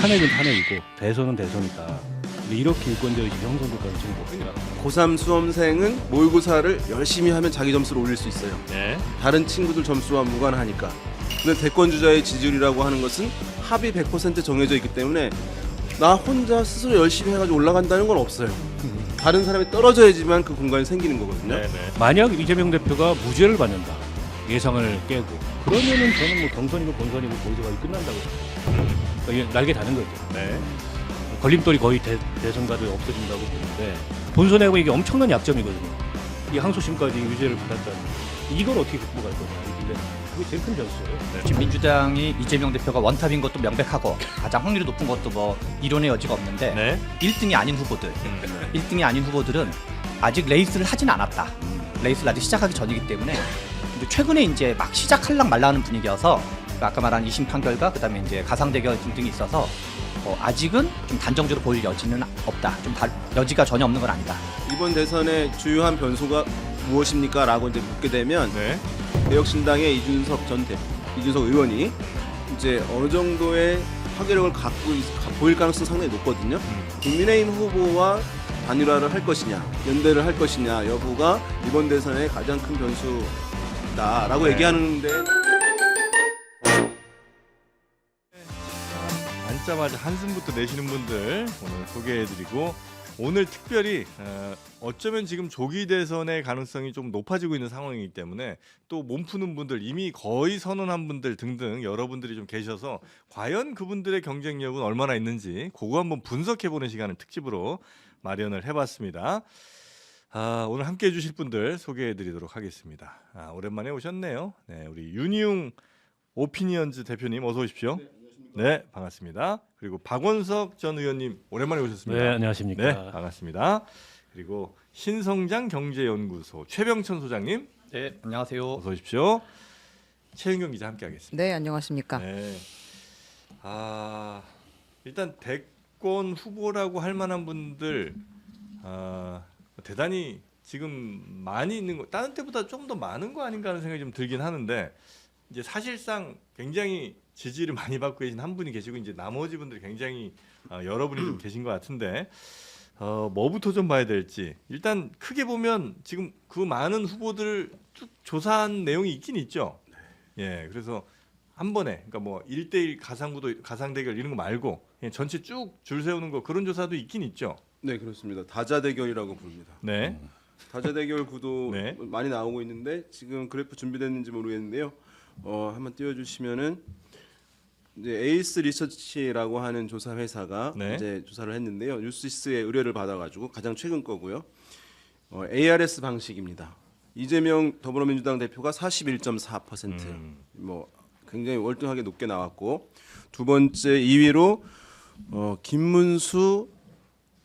탄핵은 탄핵이고 대선은 대선이다. 근데 이렇게 유권자의 형성될 가능성이 높습니다. 고3 수험생은 모의고사를 열심히 하면 자기 점수를 올릴 수 있어요. 네. 다른 친구들 점수와 무관하니까. 근데 대권주자의 지지율이라고 하는 것은 합이 100% 정해져 있기 때문에 나 혼자 스스로 열심히 해가지고 올라간다는 건 없어요. 다른 사람이 떨어져야지만 그 공간이 생기는 거거든요. 네. 만약 이재명 대표가 무죄를 받는다. 예상을 깨고 그러면은 저는 뭐 경선이고 본선이고 거기서 끝난다고 생각해요. 그러니까 날개 다는 거죠. 네. 걸림돌이 거의 대선과도 없어진다고 보는데 본선에 보면 이게 엄청난 약점이거든요. 이 항소심까지 유죄를 받았다는 이걸 어떻게 극복할 거냐 이게 제일 큰 변수예요. 지금 민주당이 이재명 대표가 원탑인 것도 명백하고 가장 확률이 높은 것도 뭐 이론의 여지가 없는데 네. 1등이 아닌 후보들, 1등이 아닌 후보들은 아직 레이스를 하진 않았다. 레이스를 아직 시작하기 전이기 때문에 근데 최근에 이제 막 시작할랑 말라하는 분위기여서 아까 말한 2심 판결과 그다음에 이제 가상 대결 등등이 있어서 아직은 좀 단정적으로 보일 여지는 없다. 좀 여지가 전혀 없는 건 아니다. 이번 대선의 주요한 변수가 무엇입니까? 라고 이제 묻게 되면 네. 개혁신당의 이준석 의원이 이제 어느 정도의 파괴력을 보일 가능성이 상당히 높거든요. 국민의힘 후보와 단일화를 할 것이냐, 연대를 할 것이냐 여부가 이번 대선의 가장 큰 변수다라고 네. 얘기하는데 앉자마자 한숨부터 내쉬는 분들 오늘 소개해드리고 오늘 특별히 어쩌면 지금 조기 대선의 가능성이 좀 높아지고 있는 상황이기 때문에 또 몸 푸는 분들 이미 거의 선언한 분들 등등 여러분들이 좀 계셔서 과연 그분들의 경쟁력은 얼마나 있는지 그거 한번 분석해보는 시간을 특집으로 마련을 해봤습니다. 오늘 함께해 주실 분들 소개해드리도록 하겠습니다. 오랜만에 오셨네요. 네, 우리 윤희웅 오피니언즈 대표님 어서 오십시오. 네, 반갑습니다. 그리고 박원석 전 의원님 오랜만에 오셨습니다. 네, 안녕하십니까. 네, 반갑습니다. 그리고 신성장 경제연구소 최병천 소장님 네, 안녕하세요. 어서 오십시오. 최은경 기자 함께하겠습니다. 네, 안녕하십니까. 네. 일단 대권 후보라고 할 만한 분들 대단히 지금 많이 있는 거 다른 때보다 좀 더 많은 거 아닌가 하는 생각이 좀 들긴 하는데 이제 사실상 굉장히 지지를 많이 받고 계신 한 분이 계시고 이제 나머지 분들이 굉장히 여러분이 좀 계신 것 같은데 뭐부터 좀 봐야 될지 일단 크게 보면 지금 그 많은 후보들을 쭉 조사한 내용이 있긴 있죠. 예, 그래서 한 번에 그러니까 뭐 1대1 가상구도 가상대결 이런 거 말고 그냥 전체 쭉 줄 세우는 거 그런 조사도 있긴 있죠. 네 그렇습니다. 다자대결이라고 부릅니다. 네. 다자대결 구도 네. 많이 나오고 있는데 지금 그래프 준비됐는지 모르겠는데요. 한번 띄워주시면은 이제 에이스 리서치라고 하는 조사 회사가 네. 이제 조사를 했는데요. 뉴시스의 의뢰를 받아가지고 가장 최근 거고요. ARS 방식입니다. 이재명 더불어민주당 대표가 41.4%, 뭐 굉장히 월등하게 높게 나왔고 두 번째 2위로 김문수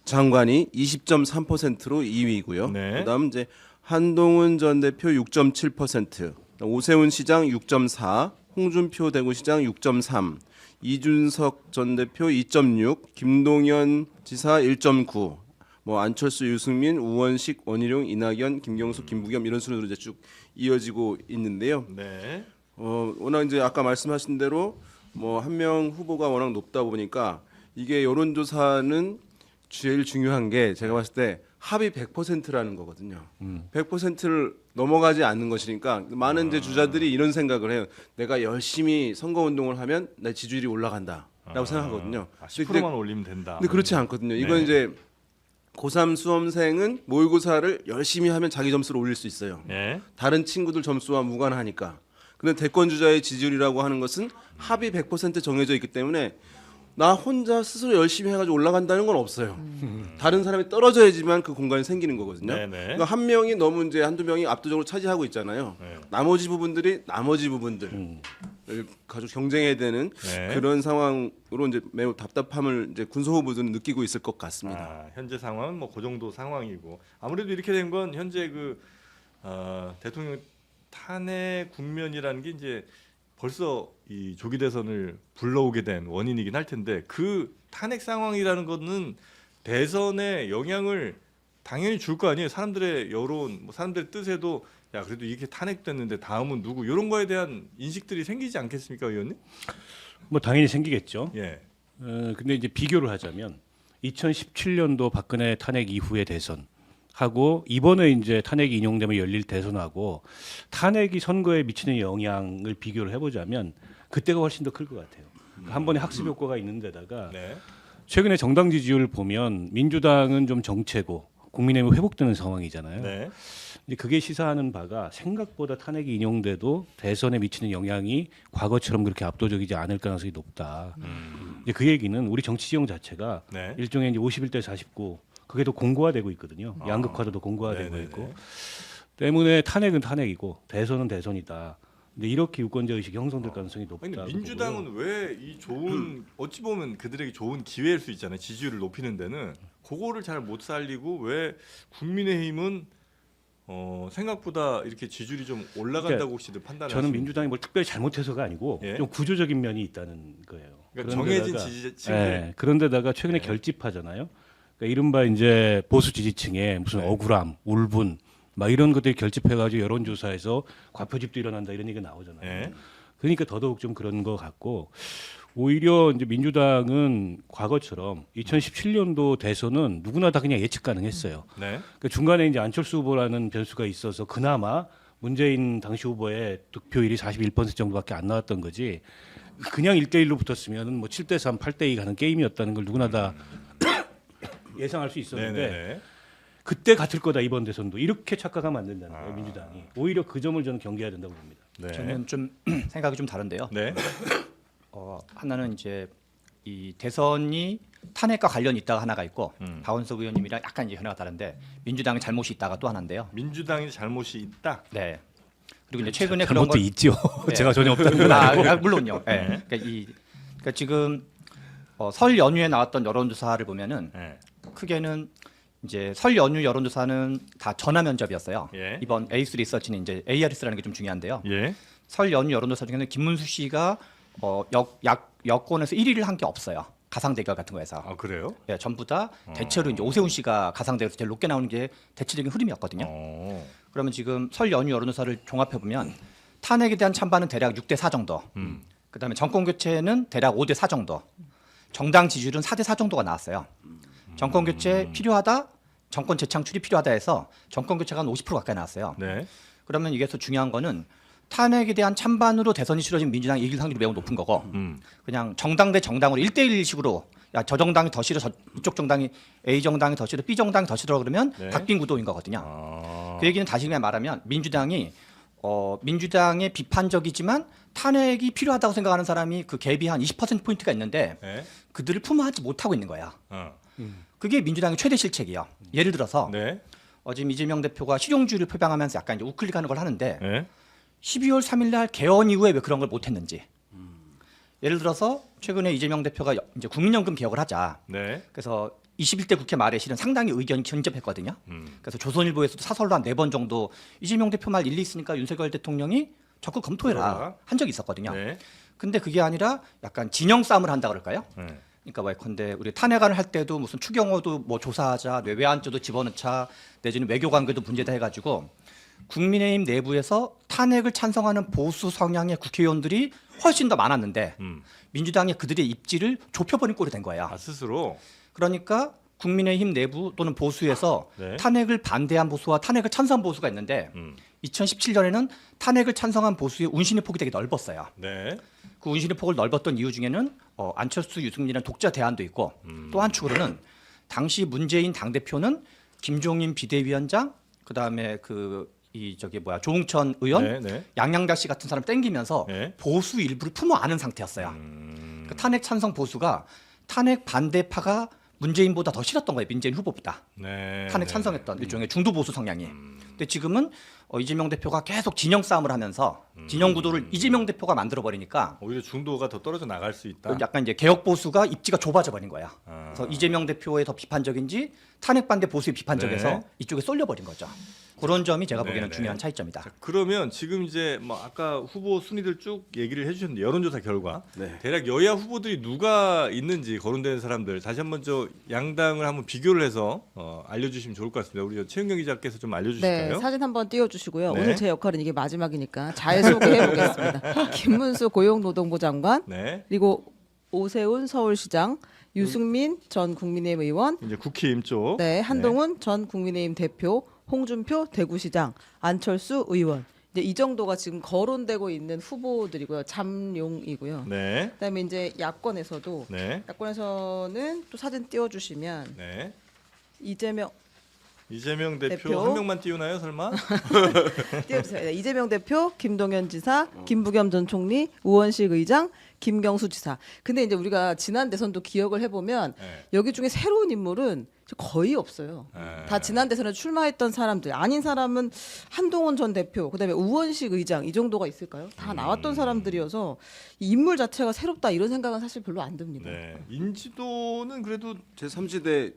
장관이 20.3%로 2위고요. 네. 그다음 이제 한동훈 전 대표 6.7%, 오세훈 시장 6.4, 홍준표 대구시장 6.3, 이준석 전 대표 2.6, 김동연 지사 1.9, 뭐 안철수, 유승민, 우원식, 원희룡, 이낙연, 김경수, 김부겸 이런 순으로 이제 쭉 이어지고 있는데요. 네. 워낙 이제 아까 말씀하신 대로 뭐 한 명 후보가 워낙 높다 보니까 이게 여론조사는 제일 중요한 게 제가 봤을 때 합이 100%라는 거거든요. 100%를 넘어가지 않는 것이니까 많은 이제 주자들이 이런 생각을 해요. 내가 열심히 선거 운동을 하면 내 지지율이 올라간다라고 생각하거든요. 10%만 올리면 된다. 근데 그렇지 않거든요. 이건 네. 이제 고3 수험생은 모의고사를 열심히 하면 자기 점수를 올릴 수 있어요. 네. 다른 친구들 점수와 무관하니까. 근데 대권주자의 지지율이라고 하는 것은 합이 100% 정해져 있기 때문에 나 혼자 스스로 열심히 해가지고 올라간다는 건 없어요. 다른 사람이 떨어져야지만 그 공간이 생기는 거거든요. 네네. 그러니까 한 명이 너무 이제 한두 명이 압도적으로 차지하고 있잖아요. 네. 나머지 부분들을 가지고 경쟁해야 되는 네. 그런 상황으로 이제 매우 답답함을 이제 군소 후보들은 느끼고 있을 것 같습니다. 현재 상황은 뭐 그 정도 상황이고 아무래도 이렇게 된 건 현재 그 대통령 탄핵 국면이라는 게 이제 벌써 이 조기 대선을 불러오게 된 원인이긴 할 텐데 그 탄핵 상황이라는 거는 대선에 영향을 당연히 줄 거 아니에요. 사람들의 여론, 뭐 사람들의 뜻에도 야 그래도 이렇게 탄핵됐는데 다음은 누구 이런 거에 대한 인식들이 생기지 않겠습니까, 의원님? 뭐 당연히 생기겠죠. 예. 근데 이제 비교를 하자면 2017년도 박근혜 탄핵 이후의 대선하고 이번에 이제 탄핵이 인용되면 열릴 대선하고 탄핵이 선거에 미치는 영향을 비교를 해보자면 그때가 훨씬 더 클 것 같아요. 한 번에 학습 효과가 있는 데다가 네. 최근에 정당 지지율을 보면 민주당은 좀 정체고 국민의힘이 회복되는 상황이잖아요. 네. 근데 그게 시사하는 바가 생각보다 탄핵이 인용돼도 대선에 미치는 영향이 과거처럼 그렇게 압도적이지 않을 가능성이 높다. 이제 그 얘기는 우리 정치 지형 자체가 네. 일종의 이제 51대 49 그게 더 공고화되고 있거든요. 양극화도 더 공고화되고 네네네. 있고 때문에 탄핵은 탄핵이고 대선은 대선이다. 근데 이렇게 유권자 의식이 형성될 가능성이 높다. 근데 민주당은 왜 이 좋은 어찌 보면 그들에게 좋은 기회일 수 있잖아요. 지지율을 높이는 데는 그거를 잘 못 살리고 왜 국민의힘은 생각보다 이렇게 지지율이 좀 올라간다고 그러니까 혹시들 판단을 저는 하시는지. 민주당이 뭘 특별히 잘못해서가 아니고 예? 좀 구조적인 면이 있다는 거예요. 그러니까 정해진 그런데다가- 지지층을 예, 그런데다가 최근에 네. 결집하잖아요. 그러니까 이른바 이제 보수 지지층에 무슨 네. 억울함, 울분, 막 이런 것들이 결집해가지고 여론조사에서 과표집도 일어난다 이런 얘기가 나오잖아요. 네. 그러니까 더더욱 좀 그런 것 같고 오히려 이제 민주당은 과거처럼 2017년도 대선은 누구나 다 그냥 예측 가능했어요. 네. 그 중간에 이제 안철수 후보라는 변수가 있어서 그나마 문재인 당시 후보의 득표율이 41% 정도밖에 안 나왔던 거지. 그냥 1대1로 붙었으면 뭐 7대3, 8대2 가는 게임이었다는 걸 누구나 다 예상할 수 있었는데 네네네. 그때 같을 거다 이번 대선도 이렇게 착각하면 안 된다는 거예요. 아. 민주당이. 오히려 그 점을 저는 경계해야 된다고 봅니다. 네. 저는 좀 생각이 좀 다른데요. 네. 하나는 이제 이 대선이 탄핵과 관련이 있다가 하나가 있고 박원석 의원님이랑 약간 이제 견해가 다른데 민주당의 잘못이 있다가 또 하나인데요. 민주당이 잘못이 있다. 네. 그리고 이제 최근에 그런 잘못도 걸 있죠. 네. 제가 전혀 없다는 건 아니고. 물론요. 네. 그러니까 지금 설 연휴에 나왔던 여론조사를 보면은 네. 크게는 이제 설 연휴 여론조사는 다 전화 면접이었어요. 예. 이번 에이스 리서치는 이제 ARS라는 게 좀 중요한데요. 예. 설 연휴 여론조사 중에는 김문수 씨가 여권에서 1위를 한 게 없어요. 가상대결 같은 거에서. 아 그래요? 예, 전부 다 대체로 이제 오세훈 씨가 가상대결에서 제일 높게 나오는 게 대체적인 흐름이었거든요. 그러면 지금 설 연휴 여론조사를 종합해 보면 탄핵에 대한 찬반은 대략 6대 4 정도. 그다음에 정권 교체는 대략 5대 4 정도. 정당 지지율은 4대 4 정도가 나왔어요. 정권 교체 필요하다. 정권 재창출이 필요하다 해서 정권 교체가 한 50% 가까이 나왔어요. 네. 그러면 이게 더 중요한 거는 탄핵에 대한 찬반으로 대선이 치러진 민주당이 이길 확률이 매우 높은 거고 그냥 정당 대 정당으로 1대1식으로 야, 저 정당이 더 싫어 이쪽 정당이 A 정당이 더 싫어 B 정당이 더 싫어 그러면 네. 박빙 구도인 거거든요. 아. 그 얘기는 다시 그냥 말하면 민주당이 민주당의 비판적이지만 탄핵이 필요하다고 생각하는 사람이 그 갭이 한 20%포인트가 있는데 네. 그들을 품어하지 못하고 있는 거야. 어. 그게 민주당의 최대 실책이에요. 예를 들어서 네. 지금 이재명 대표가 실용주의를 표방하면서 약간 이제 우클릭하는 걸 하는데 네. 12월 3일 날 개헌 이후에 왜 그런 걸 못했는지. 예를 들어서 최근에 이재명 대표가 이제 국민연금 개혁을 하자. 네. 그래서 21대 국회 말에 실은 상당히 의견이 견접했거든요. 그래서 조선일보에서도 사설로 한 4번 정도 이재명 대표 말 일리 있으니까 윤석열 대통령이 적극 검토해라 그러라. 한 적이 있었거든요. 네. 근데 그게 아니라 약간 진영 싸움을 한다 그럴까요? 네. 그러니까 예컨대 우리 탄핵안을 할 때도 무슨 추경호도 뭐 조사하자, 외환조도 집어넣자, 내지는 외교 관계도 문제다 해가지고 국민의힘 내부에서 탄핵을 찬성하는 보수 성향의 국회의원들이 훨씬 더 많았는데 민주당이 그들의 입지를 좁혀버린 꼴이 된 거예요. 아 스스로. 그러니까 국민의힘 내부 또는 보수에서 네. 탄핵을 반대한 보수와 탄핵을 찬성한 보수가 있는데 2017년에는 탄핵을 찬성한 보수의 운신의 폭이 되게 넓었어요. 네. 그 운신의 폭을 넓었던 이유 중에는 안철수, 유승민이라는 독자 대안도 있고 또 한 축으로는 당시 문재인 당대표는 김종인 비대위원장 그다음에 조응천 의원, 네. 네. 양양자 씨 같은 사람 땡기면서 네. 보수 일부를 품어 안은 상태였어요. 그 탄핵 찬성 보수가 탄핵 반대파가 문재인보다 더 싫었던 거예요. 문재인 후보보다. 네. 탄핵 네. 찬성했던 일종의 중도 보수 성향이. 근데 지금은 이재명 대표가 계속 진영 싸움을 하면서 진영 구도를 이재명 대표가 만들어 버리니까 오히려 중도가 더 떨어져 나갈 수 있다. 약간 이제 개혁 보수가 입지가 좁아져 버린 거야. 아. 그래서 이재명 대표에 더 비판적인지 탄핵 반대 보수에 비판적에서 네. 이쪽에 쏠려 버린 거죠. 그런 점이 제가 보기에는 네, 네. 중요한 차이점이다. 자, 그러면 지금 이제 뭐 아까 후보 순위들 쭉 얘기를 해주셨는데 여론조사 결과 네. 대략 여야 후보들이 누가 있는지 거론되는 사람들 다시 한번 저 양당을 한번 비교를 해서 알려주시면 좋을 것 같습니다. 우리 최은경 기자께서 좀 알려주실까요? 네, 사진 한번 띄워주시고요. 네. 오늘 제 역할은 이게 마지막이니까 잘 소개해보겠습니다. 김문수 고용노동부 장관, 네. 그리고 오세훈 서울시장, 유승민 전 국민의힘 의원, 이제 국힘 쪽. 네, 한동훈 전 국민의힘 대표, 홍준표 대구시장, 안철수 의원. 이제 이 정도가 지금 거론되고 있는 후보들이고요. 잠룡이고요. 네. 그다음에 이제 야권에서도 네. 야권에서는 또 사진 띄워주시면 네. 이재명 대표 한 명만 띄우나요, 설마? 띄워주세요. 네, 이재명 대표, 김동연 지사, 김부겸 전 총리, 우원식 의장, 김경수 지사. 근데 이제 우리가 지난 대선도 기억을 해보면 네. 여기 중에 새로운 인물은 거의 없어요. 네. 다 지난 대선에 출마했던 사람들. 아닌 사람은 한동훈 전 대표, 그다음에 우원식 의장 이 정도가 있을까요? 다 나왔던 사람들이어서 이 인물 자체가 새롭다 이런 생각은 사실 별로 안 듭니다. 네. 인지도는 그래도 제 3지대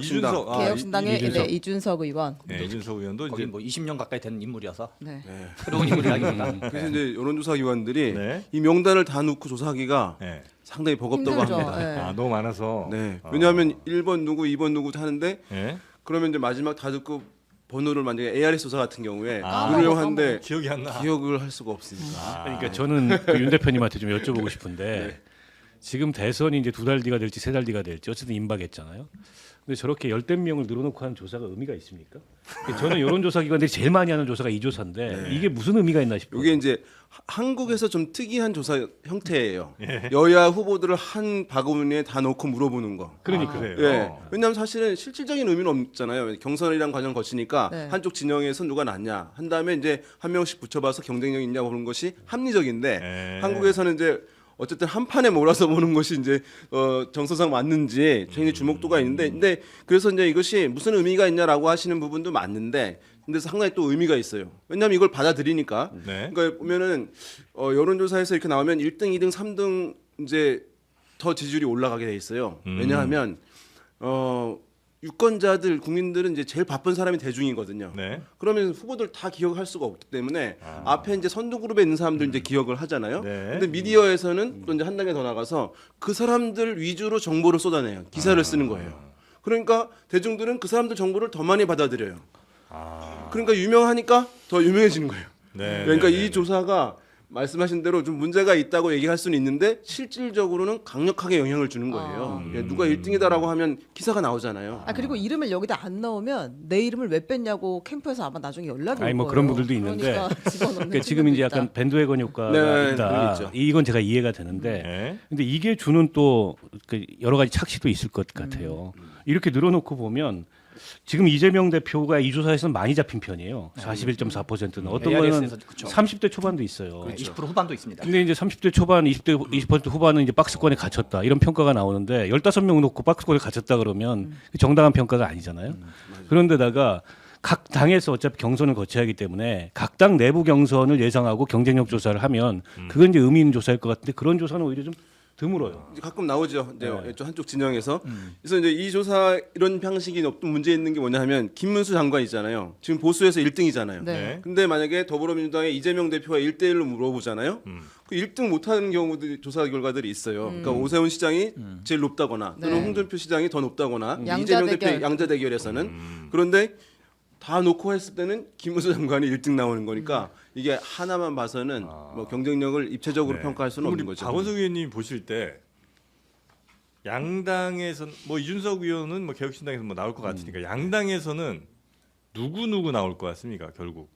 이준석 개혁신당의 이준석. 이준석 의원. 네, 이준석 의원도 거기 이제 뭐 20년 가까이 된 인물이어서 네. 새로운 인물이라기보다 그래서 이제 여론조사 기관들이 네. 이 명단을 다 놓고 조사하기가 네. 상당히 버겁다고 힘들죠. 합니다. 네. 아, 너무 많아서. 네. 왜냐하면 1번 누구, 2번 누구 하는데 네. 그러면 이제 마지막 다 듣고 번호를 만약에 ARS 조사 같은 경우에 아. 유명한데 기억이 안 나. 기억을 할 수가 없으니까. 그러니까 저는 그 윤 대표님한테 좀 여쭤보고 싶은데 네. 지금 대선이 이제 2달 뒤가 될지 3달 뒤가 될지 어쨌든 임박했잖아요. 근데 저렇게 열댓 명을 늘어놓고 하는 조사가 의미가 있습니까? 저는 여론조사 기관들이 제일 많이 하는 조사가 이 조사인데 이게 무슨 의미가 있나 싶어요. 이게 이제 한국에서 좀 특이한 조사 형태예요. 여야 후보들을 한 바구니에 다 넣고 물어보는 거. 그러니까 그래요. 예. 왜냐하면 사실은 실질적인 의미는 없잖아요. 경선이란 과정 거치니까 네. 한쪽 진영에서 누가 낫냐 한 다음에 이제 한 명씩 붙여봐서 경쟁력 있냐 보는 것이 합리적인데 네. 한국에서는 이제 어쨌든 한 판에 몰아서 보는 것이 이제 정서상 맞는지 굉장히 주목도가 있는데 근데 그래서 이제 이것이 무슨 의미가 있냐라고 하시는 부분도 맞는데 근데 상당히 또 의미가 있어요. 왜냐하면 이걸 받아들이니까. 네. 그러니까 보면은 여론조사에서 이렇게 나오면 1등, 2등, 3등 이제 더 지지율이 올라가게 돼 있어요. 왜냐하면 유권자들 국민들은 이제 제일 바쁜 사람이 대중이거든요. 네. 그러면 후보들 다 기억할 수가 없기 때문에 앞에 이제 선두 그룹에 있는 사람들 이제 기억을 하잖아요. 네. 근데 미디어에서는 또 이제 한 단계 더 나가서 그 사람들 위주로 정보를 쏟아내요. 기사를 쓰는 거예요. 그러니까 대중들은 그 사람들 정보를 더 많이 받아들여요. 그러니까 유명하니까 더 유명해지는 거예요. 네. 그러니까 네, 이 조사가 말씀하신 대로 좀 문제가 있다고 얘기할 수는 있는데 실질적으로는 강력하게 영향을 주는 거예요. 누가 1등이다라고 하면 기사가 나오잖아요. 아 그리고 이름을 여기다 안 넣으면 내 이름을 왜 뺐냐고 캠프에서 아마 나중에 연락이 올 아니, 뭐 거예요. 그런 분들도 있는데. 그러니까 집어넣는 그러니까 지금 이제 약간 있다. 밴드웨건 효과가 네, 그런 게 있다. 있죠. 이건 제가 이해가 되는데 네. 근데 이게 주는 또 그 여러 가지 착시도 있을 것 같아요. 이렇게 늘어놓고 보면 지금 이재명 대표가 이 조사에서는 많이 잡힌 편이에요. 41.4%는 어떤 거는 ARS에서 그쵸. 30대 초반도 있어요. 20% 후반도 있습니다. 근데 이제 30대 초반, 20% 후반은 이제 박스권에 갇혔다 이런 평가가 나오는데 15명 놓고 박스권에 갇혔다 그러면 정당한 평가가 아니잖아요. 그런데다가 각 당에서 어차피 경선을 거쳐야 하기 때문에 각 당 내부 경선을 예상하고 경쟁력 조사를 하면 그건 이제 의미 있는 조사일 것 같은데 그런 조사는 오히려 좀 드물어요. 이제 가끔 나오죠. 이제 네. 좀 한쪽 진영에서. 그래서 이제 이 조사 이런 방식이 또 문제 있는 게 뭐냐 하면 김문수 장관 있잖아요. 지금 보수에서 1등이잖아요. 네. 근데 만약에 더불어민주당의 이재명 대표가 1대1로 물어보잖아요. 그 1등 못하는 경우들이 조사 결과들이 있어요. 그러니까 오세훈 시장이 제일 높다거나 또는 네. 홍준표 시장이 더 높다거나 양자 이재명 대결. 대표 양자 대결에서는 그런데 다 놓고 했을 때는 김문수 장관이 1등 나오는 거니까 이게 하나만 봐서는 뭐 경쟁력을 입체적으로 네. 평가할 수는 그럼 없는 우리 거죠. 박원석 의원님 보실 때 양당에선 뭐 이준석 의원은 뭐 개혁신당에서 뭐 나올 것 같으니까 양당에서는 누구 나올 것 같습니까? 결국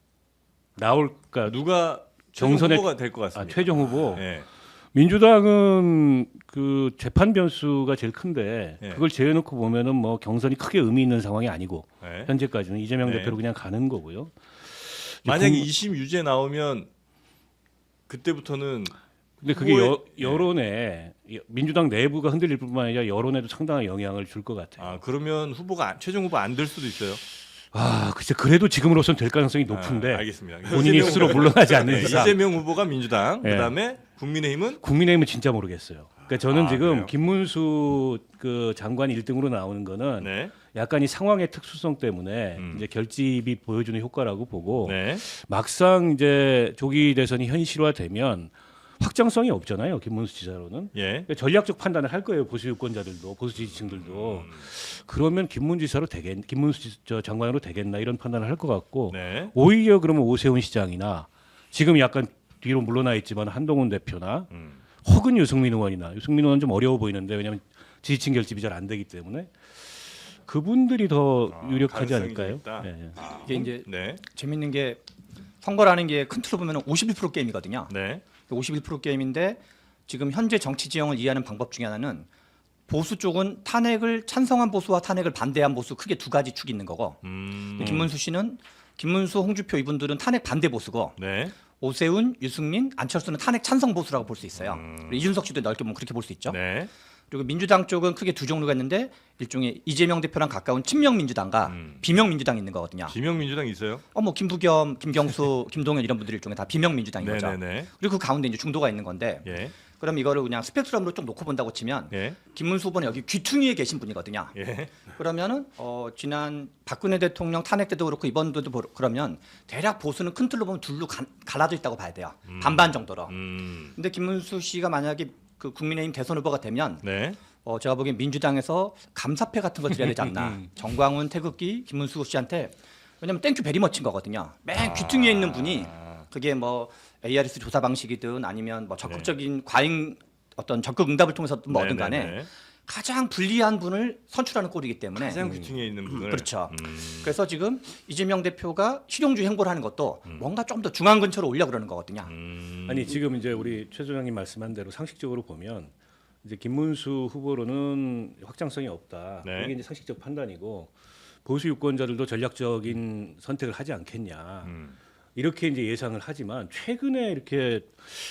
나올까 누가 최종 경선에- 후보가 될 것 같습니다. 최종 후보 네. 민주당은 그 재판 변수가 제일 큰데 네. 그걸 제외놓고 보면은 뭐 경선이 크게 의미 있는 상황이 아니고 네. 현재까지는 이재명 네. 대표로 그냥 가는 거고요. 만약에 공- 2심 유죄 나오면 그때부터는 근데 그게 후보의- 여론에 민주당 내부가 흔들릴 뿐만 아니라 여론에도 상당한 영향을 줄 것 같아요. 아 그러면 최종 후보 안 될 수도 있어요. 글쎄 그래도 지금으로선 될 가능성이 높은데 아, 알겠습니다. 본인이 이재명 스스로 후보- 물러나지 않는 네, 이상 이재명 후보가 민주당, 네. 그다음에 국민의힘은 국민의힘은 진짜 모르겠어요. 그러니까 저는 아, 지금 그래요? 김문수 그 장관이 1등으로 나오는 거는 네, 약간 이 상황의 특수성 때문에 음. 이제 결집이 보여주는 효과라고 보고 네, 막상 이제 조기 대선이 현실화되면 확장성이 없잖아요. 김문수 지사로는 예, 그러니까 전략적 판단을 할 거예요. 보수 유권자들도 보수 지지층들도 그러면 김문수 지사로 김문수 장관으로 되겠나 이런 판단을 할 것 같고 네, 오히려 그러면 오세훈 시장이나 지금 약간 뒤로 물러나 있지만 한동훈 대표나 혹은 유승민 의원이나 유승민 의원은 좀 어려워 보이는데 왜냐하면 지지층 결집이 잘 안 되기 때문에 그분들이 더 유력하지 가능성이 않을까요? 있다. 예, 예. 이게 이제 네. 재밌는 게 선거라는 게 큰 틀로 보면 51% 게임이거든요. 네. 51% 게임인데 지금 현재 정치 지형을 이해하는 방법 중에 하나는 보수 쪽은 탄핵을 찬성한 보수와 탄핵을 반대한 보수 크게 두 가지 축이 있는 거고 김문수 씨는 김문수, 홍준표 이분들은 탄핵 반대 보수고 네. 오세훈, 유승민, 안철수는 탄핵 찬성 보수라고 볼 수 있어요. 그리고 이준석 씨도 넓게 보면 그렇게 볼 수 있죠. 네. 그리고 민주당 쪽은 크게 두 종류가 있는데 일종의 이재명 대표랑 가까운 친명 민주당과 비명 민주당이 있는 거거든요. 비명 민주당 있어요? 뭐 김부겸, 김경수, 김동연 이런 분들 일종의 다 비명 민주당인 거죠. 네네네. 그리고 그 가운데 이제 중도가 있는 건데 예. 그럼 이거를 그냥 스펙트럼으로 좀 놓고 본다고 치면 예. 김문수 후보는 여기 귀퉁이에 계신 분이거든요. 예. 그러면은 지난 박근혜 대통령 탄핵 때도 그렇고 이번도 그러면 대략 보수는 큰 틀로 보면 둘로 갈라져 있다고 봐야 돼요. 반반 정도로. 근데 김문수 씨가 만약에 그 국민의힘 대선 후보가 되면 네. 제가 보기엔 민주당에서 감사패 같은 거 드려야 되지 않나. 정광훈, 태극기, 김문수 씨한테 왜냐면 땡큐 베리머치인 거거든요. 맨 귀퉁이에 있는 분이 그게 뭐 ARS 조사 방식이든 아니면 뭐 적극적인 과잉 어떤 적극 응답을 통해서 뭐든 간에 네네네. 가장 불리한 분을 선출하는 꼴이기 때문에 가장 귀퉁이에 있는 분을. 그렇죠. 그래서 지금 이재명 대표가 실용주의 행보를 하는 것도 뭔가 좀 더 중앙 근처로 올려 그러는 거거든요. 아니 지금 이제 우리 최 소장님 말씀한 대로 상식적으로 보면 이제 김문수 후보로는 확장성이 없다. 네. 이게 이제 상식적 판단이고 보수 유권자들도 전략적인 선택을 하지 않겠냐. 이렇게 이제 예상을 하지만 최근에 이렇게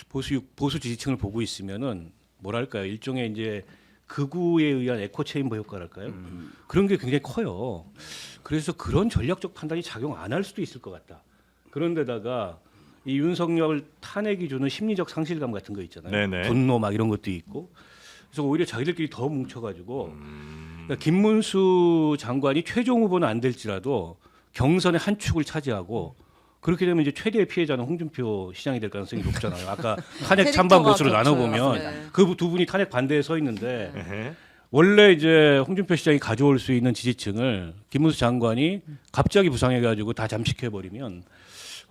보수 지지층을 보고 있으면은 뭐랄까요 일종의 이제 극우에 의한 에코 체인버 효과랄까요? 그런 게 굉장히 커요. 그래서 그런 전략적 판단이 작용 안 할 수도 있을 것 같다. 그런데다가 이 윤석열 탄핵이 주는 심리적 상실감 같은 거 있잖아요. 네네. 분노 막 이런 것도 있고. 그래서 오히려 자기들끼리 더 뭉쳐가지고 그러니까 김문수 장관이 최종 후보는 안 될지라도 경선의 한 축을 차지하고 그렇게 되면 이제 최대의 피해자는 홍준표 시장이 될 가능성이 높잖아요. 아까 탄핵 찬반 캐릭터가 보수를 겹쳐요. 나눠보면 네. 그 두 분이 탄핵 반대에 서 있는데 에헤. 원래 이제 홍준표 시장이 가져올 수 있는 지지층을 김문수 장관이 갑자기 부상해가지고 다 잠식해버리면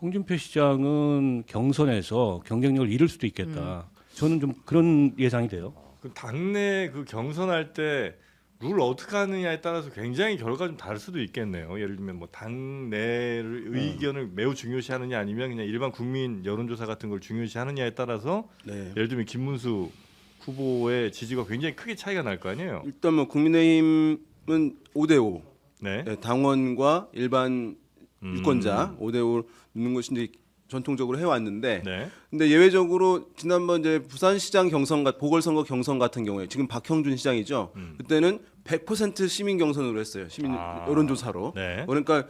홍준표 시장은 경선에서 경쟁력을 잃을 수도 있겠다. 저는 좀 그런 예상이 돼요. 그 당내 그 경선할 때 룰 어떻게 하느냐에 따라서 굉장히 결과가 좀 다를 수도 있겠네요. 예를 들면 뭐 당내의 의견을 매우 중요시하느냐 아니면 그냥 일반 국민 여론조사 같은 걸 중요시하느냐에 따라서 네. 예를 들면 김문수 후보의 지지가 굉장히 크게 차이가 날 거 아니에요. 일단 뭐 국민의힘은 5대5 네. 당원과 일반 유권자 5대5 넣는 것이 이제 전통적으로 해왔는데, 네. 근데 예외적으로 지난번 이제 부산시장 경선 보궐선거 경선 같은 경우에 지금 박형준 시장이죠. 그때는 100% 시민 경선으로 했어요. 시민 여론조사로. 네. 그러니까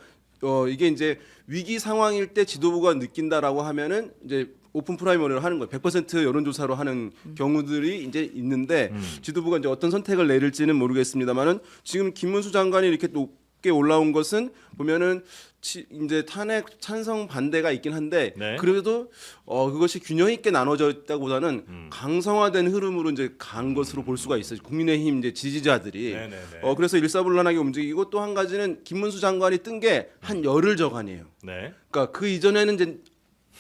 이게 이제 위기 상황일 때 지도부가 느낀다라고 하면은 이제 오픈 프라이머리를 하는 거예요. 100% 여론조사로 하는 경우들이 이제 있는데 지도부가 이제 어떤 선택을 내릴지는 모르겠습니다만은 지금 김문수 장관이 이렇게 높게 올라온 것은 보면은 이제 탄핵 찬성 반대가 있긴 한데 네. 그래도 그것이 균형 있게 나눠져 있다보다는 강성화된 흐름으로 이제 간 것으로 볼 수가 있어요. 국민의힘 이제 지지자들이 네네네. 그래서 일사불란하게 움직이고 또 한 가지는 김문수 장관이 뜬 게 한 열흘 저간이에요. 네. 그러니까 그 이전에는 이제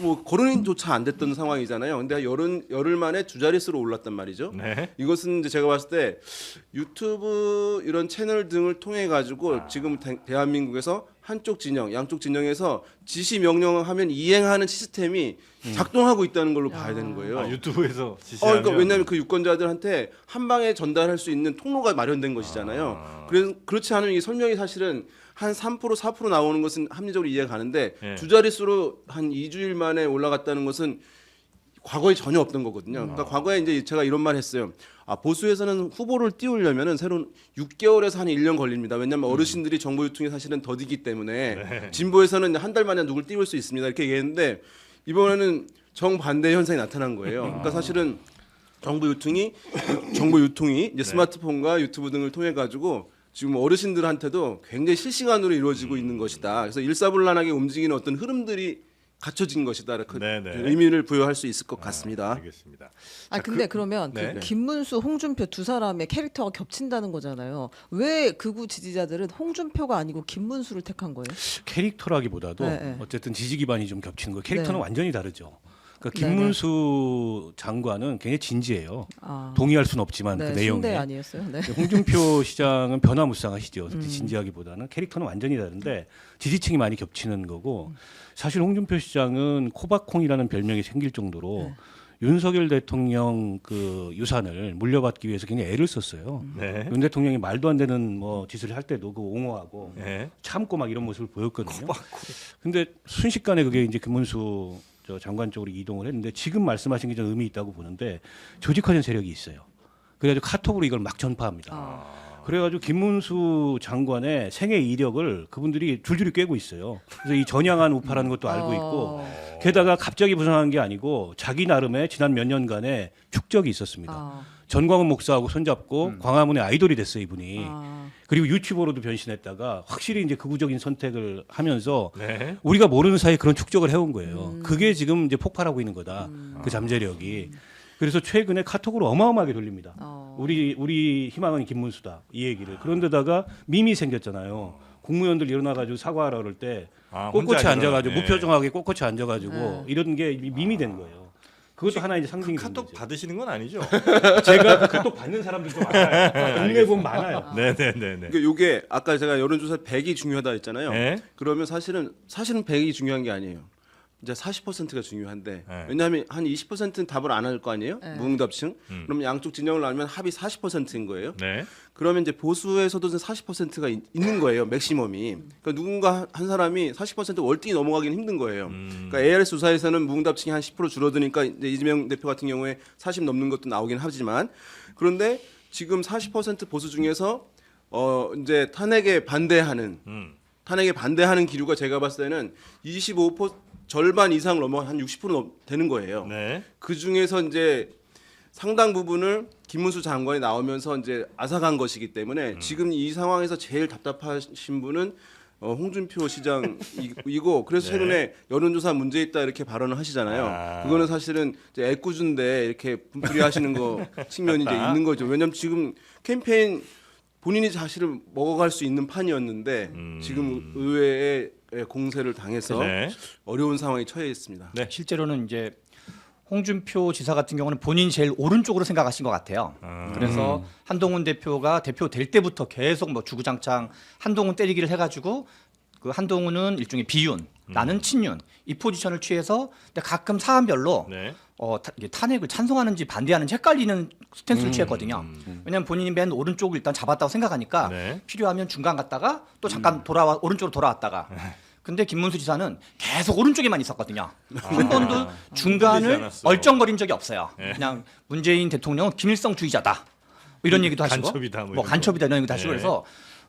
뭐 거론조차 안 됐던 상황이잖아요. 근데 열흘 만에 두 자릿수로 올랐단 말이죠. 네. 이것은 이제 제가 봤을 때 유튜브 이런 채널 등을 통해 가지고 지금 대한민국에서 한쪽 진영, 양쪽 진영에서 지시 명령을 하면 이행하는 시스템이 작동하고 있다는 걸로 봐야 되는 거예요. 아, 유튜브에서 지시하면 그러니까 왜냐하면 그 유권자들한테 한 방에 전달할 수 있는 통로가 마련된 것이잖아요. 그렇지 않으면 이 설명이 사실은 한 3% 4% 나오는 것은 합리적으로 이해가 가는데 예. 두 자릿수로 한 2주일 만에 올라갔다는 것은 과거에 전혀 없던 거거든요. 그러니까 과거에 이제 제가 이런 말 했어요. 보수에서는 후보를 띄우려면은 새로운 6개월에서 한 1년 걸립니다. 왜냐하면 어르신들이 정보 유통이 사실은 더디기 때문에 진보에서는 한 달 만에 누굴 띄울 수 있습니다. 이렇게 얘기했는데 이번에는 정반대 현상이 나타난 거예요. 그러니까 사실은 정보 유통이 이제 스마트폰과 유튜브 등을 통해 가지고 지금 어르신들한테도 굉장히 실시간으로 이루어지고 있는 것이다. 그래서 일사불란하게 움직이는 어떤 흐름들이 갖춰진 것이다. 이렇게 네네. 의미를 부여할 수 있을 것 같습니다. 알겠습니다. 근데 그러면 네. 그 김문수, 홍준표 두 사람의 캐릭터가 겹친다는 거잖아요. 왜 극우 지지자들은 홍준표가 아니고 김문수를 택한 거예요? 캐릭터라기보다도 네, 네. 어쨌든 지지 기반이 좀 겹치는 거. 캐릭터는 네. 완전히 다르죠. 그러니까 네네. 김문수 장관은 굉장히 진지해요. 아. 동의할 수는 없지만 네, 그 내용에. 순대 아니었어요. 네. 홍준표 시장은 변화무쌍하시죠. 진지하기보다는 캐릭터는 완전히 다른데 지지층이 많이 겹치는 거고 사실 홍준표 시장은 코바콩이라는 별명이 생길 정도로 네. 윤석열 대통령 그 유산을 물려받기 위해서 굉장히 애를 썼어요. 네. 윤 대통령이 말도 안 되는 뭐 짓을 할 때도 그 옹호하고 네. 참고 막 이런 모습을 보였거든요. 근데 순식간에 그게 이제 김문수 저 장관 쪽으로 이동을 했는데 지금 말씀하신 게 좀 의미 있다고 보는데 조직화된 세력이 있어요. 그래가지고 카톡으로 이걸 막 전파합니다. 아. 그래가지고 김문수 장관의 생애 이력을 그분들이 줄줄이 꿰고 있어요. 그래서 이 전향한 우파라는 것도 알고 있고 게다가 갑자기 부상한 게 아니고 자기 나름의 지난 몇 년간의 축적이 있었습니다. 아. 전광훈 목사하고 손잡고 광화문의 아이돌이 됐어요 이분이. 아. 그리고 유튜버로도 변신했다가 확실히 이제 극우적인 선택을 하면서 네. 우리가 모르는 사이에 그런 축적을 해온 거예요. 그게 지금 이제 폭발하고 있는 거다. 그 잠재력이. 그래서 최근에 카톡으로 어마어마하게 돌립니다. 우리 희망은 김문수다 이 얘기를. 그런데다가 밈이 생겼잖아요. 국무위원들 일어나가지고 사과하라 그럴 때 아, 꼿꼿이 혼자 앉아가지고 네. 무표정하게 꼿꼿이 앉아가지고 네. 이런 게 밈이 된 거예요. 그것도 하나 이제 상징이 그 된 카톡 거죠. 받으시는 건 아니죠? 제가 그 카톡 받는 사람들도 많아요. 동네 보면 많아요. 네네네네. 그러니까 요게 아까 제가 여론조사 100이 중요하다 했잖아요. 네. 그러면 사실은 100이 중요한 게 아니에요. 이제 40%가 중요한데 네. 왜냐하면 한 20%는 답을 안 할 거 아니에요? 네. 무응답층. 그럼 양쪽 진영을 나누면 합이 40%인 거예요. 네. 그러면 이제 보수에서도 40%가 있는 거예요. 맥시멈이. 그러니까 누군가 한 사람이 40% 월등히 넘어가기는 힘든 거예요. 그러니까 ARS 조사에서는 무응답층이 한 10% 줄어드니까 이제 이재명 대표 같은 경우에 40 넘는 것도 나오긴 하지만 그런데 지금 40% 보수 중에서 이제 탄핵에 반대하는 기류가 제가 봤을 때는 25% 절반 이상 넘어 한 60% 되는 거예요. 네. 그 중에서 이제 상당 부분을 김문수 장관이 나오면서 이제 앗아간 것이기 때문에 지금 이 상황에서 제일 답답하신 분은 홍준표 시장이고 그래서 네. 최근에 여론조사 문제 있다 이렇게 발언을 하시잖아요. 아. 그거는 사실은 이제 애꿎은데 이렇게 분풀이 하시는 거 측면이 이제 있는 거죠. 왜냐하면 지금 캠페인 본인이 자신을 먹어갈 수 있는 판이었는데 지금 의회에 공세를 당해서 네. 어려운 상황에 처해 있습니다. 네. 실제로는 이제 홍준표 지사 같은 경우는 본인이 제일 오른쪽으로 생각하신 것 같아요. 그래서 한동훈 대표가 대표 될 때부터 계속 뭐 주구장창 한동훈 때리기를 해가지고 그 한동훈은 일종의 비윤, 나는 친윤 이 포지션을 취해서 근데 가끔 사안별로 네. 이게 탄핵을 찬성하는지 반대하는지 헷갈리는 스탠스를 취했거든요. 왜냐하면 본인이 맨 오른쪽을 일단 잡았다고 생각하니까 네. 필요하면 중간 갔다가 또 잠깐 오른쪽으로 돌아왔다가. 근데 김문수 지사는 계속 오른쪽에만 있었거든요. 한 번도 흔들리지 중간을 않았어. 얼쩡거린 적이 없어요. 그냥 문재인 대통령은 김일성주의자다. 뭐 이런 얘기도 하시고, 간첩이다, 뭐 뭐 이런 간첩이다 이런 얘기도 하시고 네. 그래서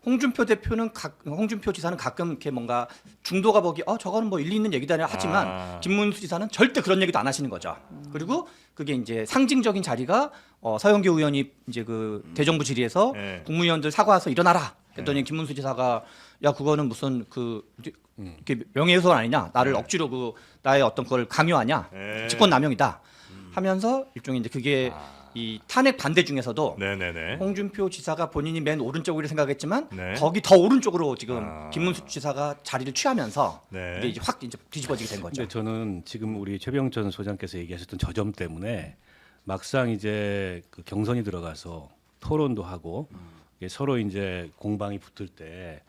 홍준표 지사는 가끔 이렇게 뭔가 중도가 보기 저거는 뭐 일리 있는 얘기다 하지만 김문수 지사는 절대 그런 얘기도 안 하시는 거죠. 그리고 그게 이제 상징적인 자리가 서영교 의원이 이제 그 대정부 질의에서 네. 국무위원들 사과해서 일어나라. 그랬더니 김문수 지사가 야 그거는 무슨 이렇게 명예훼손 아니냐? 나를 억지로 그 나의 어떤 그걸 강요하냐? 네. 직권남용이다. 하면서 일종의 이제 그게 이 탄핵 반대 중에서도 네네네. 홍준표 지사가 본인이 맨 오른쪽으로 생각했지만 네. 거기 더 오른쪽으로 지금 김문수 지사가 자리를 취하면서 네. 이게 이제 확 이제 뒤집어지게 된 거죠. 근데 저는 지금 우리 최병천 소장께서 얘기하셨던 저 점 때문에 막상 이제 그 경선이 들어가서 토론도 하고 이게 서로 이제 공방이 붙을 때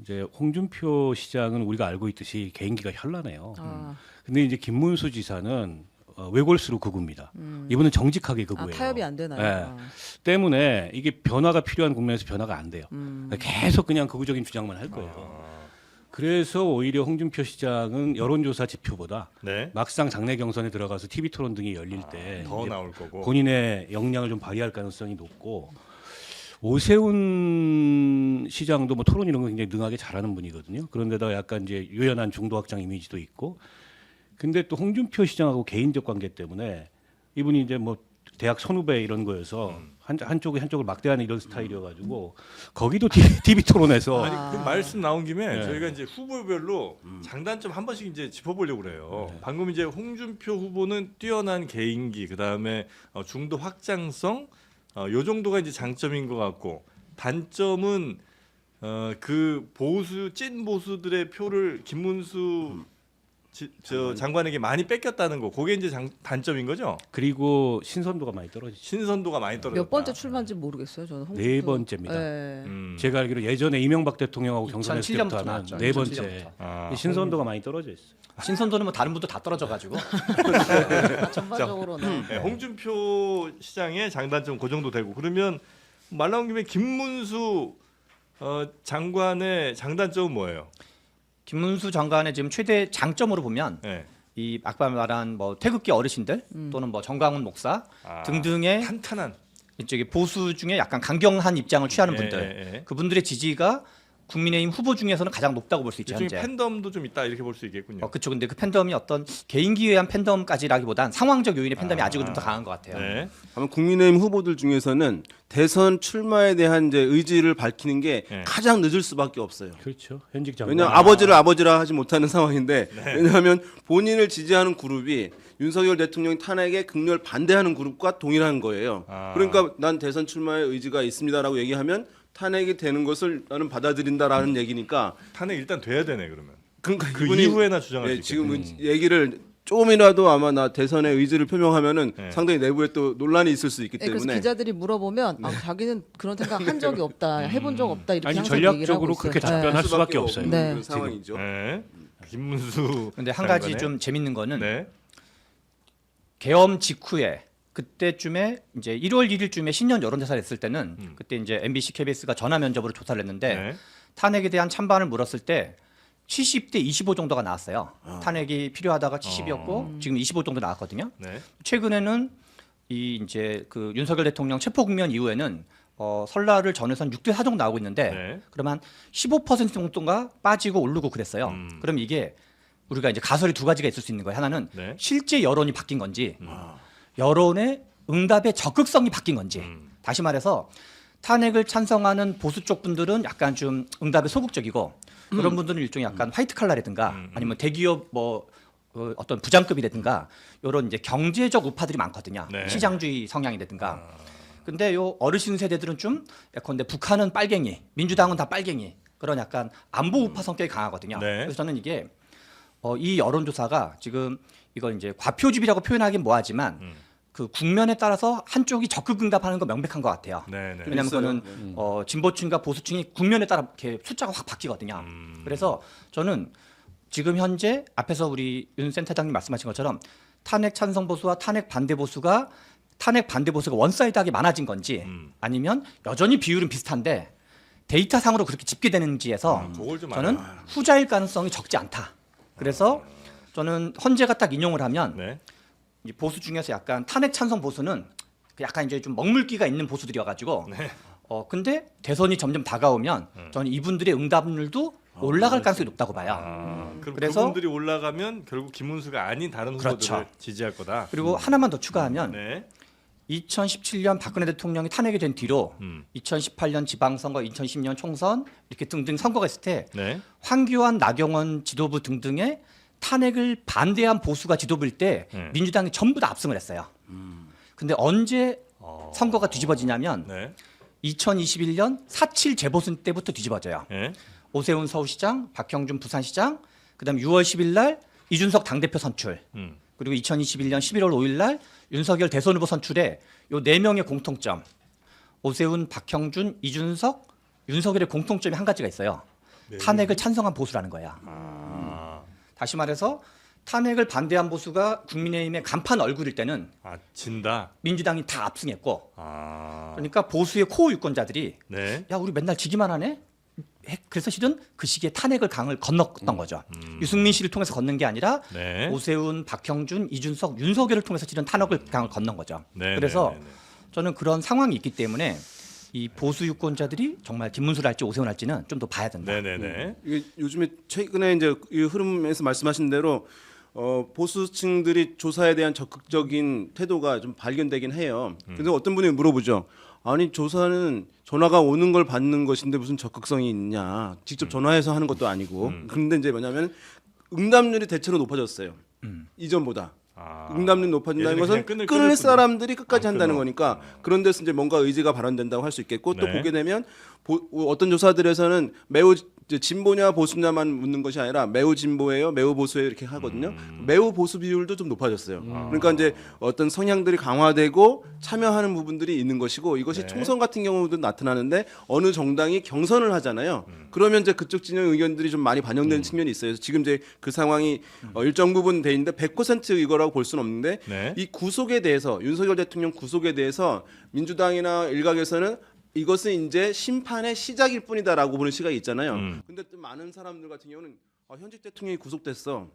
이제 홍준표 시장은 우리가 알고 있듯이 개인기가 현란해요. 근데 이제 김문수 지사는 외골수로 극우입니다. 이분은 정직하게 극우예요. 타협이 안 되나요? 네. 때문에 이게 변화가 필요한 국면에서 변화가 안 돼요. 계속 그냥 극우적인 주장만 할 거예요. 그래서 오히려 홍준표 시장은 여론조사 지표보다 네. 막상 장내 경선에 들어가서 TV 토론 등이 열릴 때 더 이제 나올 거고. 본인의 역량을 좀 발휘할 가능성이 높고 오세훈 시장도 뭐 토론 이런 거 굉장히 능하게 잘하는 분이거든요. 그런데다가 약간 이제 유연한 중도 확장 이미지도 있고. 근데 또 홍준표 시장하고 개인적 관계 때문에 이분이 이제 뭐 대학 선후배 이런 거여서 한쪽을 막대하는 이런 스타일이어가지고 거기도 TV 토론에서 아니 그 말씀 나온 김에 네. 저희가 이제 후보별로 장단점 한 번씩 이제 짚어보려고 그래요. 방금 이제 홍준표 후보는 뛰어난 개인기, 그 다음에 중도 확장성, 요 정도가 이제 장점인 것 같고 단점은 그 찐 보수들의 표를 김문수 저 장관에게 많이 뺏겼다는 거, 그게 이제 단점인 거죠. 그리고 신선도가 많이 떨어지죠. 신선도가 많이 떨어졌다. 몇 번째 출마인지 모르겠어요. 저는 홍준표. 네 번째입니다. 네. 제가 알기로 예전에 이명박 대통령하고 경선했을 2007년부터 때부터 하면 나왔죠. 네 번째 2007년부터. 아, 이 신선도가 많이 떨어져 있어요. 신선도는 뭐 다른 분도 다 떨어져가지고 전반적으로는 네, 홍준표 시장의 장단점 그 정도 되고, 그러면 말 나온 김에 김문수 장관의 장단점은 뭐예요? 김문수 장관의 지금 최대 장점으로 보면 네. 이 아까 말한 뭐 태극기 어르신들 또는 뭐 정광훈 목사 아, 등등의 탄탄한 이쪽에 보수 중에 약간 강경한 입장을 취하는 예, 분들 예, 예. 그분들의 지지가 국민의힘 후보 중에서는 가장 높다고 볼 수 있죠. 일종의 현재. 팬덤도 좀 있다 이렇게 볼 수 있겠군요. 그렇죠. 근데 그 팬덤이 어떤 개인기에 의한 팬덤까지라기보단 상황적 요인의 팬덤이 아직은 좀 더 강한 것 같아요. 네. 아마 국민의힘 후보들 중에서는 대선 출마에 대한 이제 의지를 밝히는 게 네. 가장 늦을 수밖에 없어요. 그렇죠. 현직 장관. 왜냐하면 아버지를 아버지라 하지 못하는 상황인데 왜냐하면 본인을 지지하는 그룹이 윤석열 대통령 탄핵에 극렬 반대하는 그룹과 동일한 거예요. 아. 그러니까 난 대선 출마의 의지가 있습니다라고 얘기하면 탄핵이 되는 것을 나는 받아들인다라는 얘기니까 탄핵 일단 돼야 되네 그러면. 그러니까 그 이분이 이후에나 주장할 수 지금 있겠네. 얘기를 조금이라도 아마 나 대선에 의지를 표명하면은 네. 상당히 내부에 또 논란이 있을 수 있기 네, 그래서 때문에 기자들이 물어보면 자기는 그런 생각 한 적이 없다, 해본 적 없다 이렇게 아니 항상 얘기를 하고 전략적으로 있어요. 그렇게 답변할 수밖에 없어요. 없는 네. 그런 상황이죠. 네. 김문수. 근데 한 가지 장관의- 좀 재밌는 거는 네. 계엄 직후에 그때쯤에 이제 1월 1일쯤에 신년 여론조사를 했을 때는 그때 이제 MBC, KBS가 전화 면접으로 조사를 했는데 네. 탄핵에 대한 찬반을 물었을 때 70대 25 정도가 나왔어요. 탄핵이 필요하다가 70이었고 지금 25 정도 나왔거든요. 네. 최근에는 이 이제 그 윤석열 대통령 체포 국면 이후에는 설날을 전해선 6대 4 정도 나오고 있는데 네. 그러면 15% 정도가 빠지고 오르고 그랬어요. 그럼 이게 우리가 이제 가설이 두 가지가 있을 수 있는 거예요. 하나는 네. 실제 여론이 바뀐 건지 여론의 응답의 적극성이 바뀐 건지. 다시 말해서 탄핵을 찬성하는 보수 쪽 분들은 약간 좀 응답에 소극적이고 그런 분들은 일종의 약간 화이트 칼라라든가 아니면 대기업 뭐 어떤 부장급이라든가 이런 이제 경제적 우파들이 많거든요. 네. 시장주의 성향이라든가. 근데 요 어르신 세대들은 좀 예컨대 북한은 빨갱이, 민주당은 다 빨갱이 그런 약간 안보 우파 성격이 강하거든요. 네. 그래서 저는 이게 이 여론조사가 지금 이걸 이제 과표집이라고 표현하긴 뭐하지만 그 국면에 따라서 한쪽이 적극 응답하는 거 명백한 것 같아요. 네. 네. 왜냐하면 있어요. 그거는 진보층과 보수층이 국면에 따라 이렇게 숫자가 확 바뀌거든요. 그래서 저는 지금 현재 앞에서 우리 윤 센터장님 말씀하신 것처럼 탄핵 찬성 보수와 탄핵 반대 보수가 원사이드하게 많아진 건지 아니면 여전히 비율은 비슷한데 데이터상으로 그렇게 집계되는지에서 그걸 좀 저는 알아요. 후자일 가능성이 적지 않다. 그래서 저는 헌재가 딱 인용을 하면 네. 이 보수 중에서 약간 탄핵 찬성 보수는 약간 이제 좀 먹물기가 있는 보수들이어가지고 네. 근데 대선이 점점 다가오면 저는 이분들의 응답률도 올라갈 가능성이 높다고 봐요. 그럼 그래서- 그분들이 올라가면 결국 김문수가 아닌 다른 후보들을 그렇죠. 지지할 거다. 그리고 하나만 더 추가하면 네. 2017년 박근혜 대통령이 탄핵이 된 뒤로 2018년 지방선거, 2010년 총선 이렇게 등등 선거가 있을 때 네. 황교안, 나경원 지도부 등등의 탄핵을 반대한 보수가 지도부일 때 민주당이 전부 다 압승을 했어요. 근데 언제 선거가 뒤집어지냐면 네. 2021년 4.7 재보선 때부터 뒤집어져요. 네. 오세훈 서울시장, 박형준 부산시장, 그다음 6월 10일 날 이준석 당대표 선출, 그리고 2021년 11월 5일 날 윤석열 대선 후보 선출에 요 네 명의 공통점, 오세훈, 박형준, 이준석, 윤석열의 공통점이 한 가지가 있어요. 탄핵을 찬성한 보수라는 거야. 다시 말해서 탄핵을 반대한 보수가 국민의힘의 간판 얼굴일 때는 아, 진다. 민주당이 다 압승했고, 아. 그러니까 보수의 코어 유권자들이 네. 야 우리 맨날 지기만 하네. 그래서 실은 그 시기에 탄핵을 강을 건넜던 거죠. 유승민 씨를 통해서 건넌 게 아니라 네. 오세훈, 박형준, 이준석, 윤석열을 통해서 실은 탄핵을 강을 건넌 거죠. 네. 그래서 네, 네, 네. 저는 그런 상황이 있기 때문에 이 보수 유권자들이 정말 김문수를 할지 오세훈 할지는 좀 더 봐야 된다. 네네네. 이게 요즘에 최근에 이제 이 흐름에서 말씀하신 대로 보수층들이 조사에 대한 적극적인 태도가 좀 발견되긴 해요. 근데 어떤 분이 물어보죠. 아니 조사는 전화가 오는 걸 받는 것인데 무슨 적극성이 있냐? 직접 전화해서 하는 것도 아니고. 그런데 이제 뭐냐면 응답률이 대체로 높아졌어요. 이전보다. 아. 응답률이 높아진다는 예전에 것은 그냥 끊을 사람들이 끝까지 안 한다는 끊어. 거니까 그런 데서 이제 뭔가 의지가 발현된다고 할 수 있겠고 또 네. 보게 되면 어떤 조사들에서는 매우 이제 진보냐 보수냐만 묻는 것이 아니라 매우 진보예요, 매우 보수예요 이렇게 하거든요. 매우 보수 비율도 좀 높아졌어요. 그러니까 이제 어떤 성향들이 강화되고 참여하는 부분들이 있는 것이고 이것이 네. 총선 같은 경우도 나타나는데 어느 정당이 경선을 하잖아요. 그러면 이제 그쪽 진영 의견들이 좀 많이 반영되는 측면이 있어요. 그래서 지금 이제 그 상황이 일정 부분 돼 있는데 100% 이거라고 볼 수는 없는데 네. 이 구속에 대해서 윤석열 대통령 구속에 대해서 민주당이나 일각에서는 이것은 이제 심판의 시작일 뿐이다라고 보는 시각이 있잖아요. 근데 또 많은 사람들 같은 경우는 현직 대통령이 구속됐어.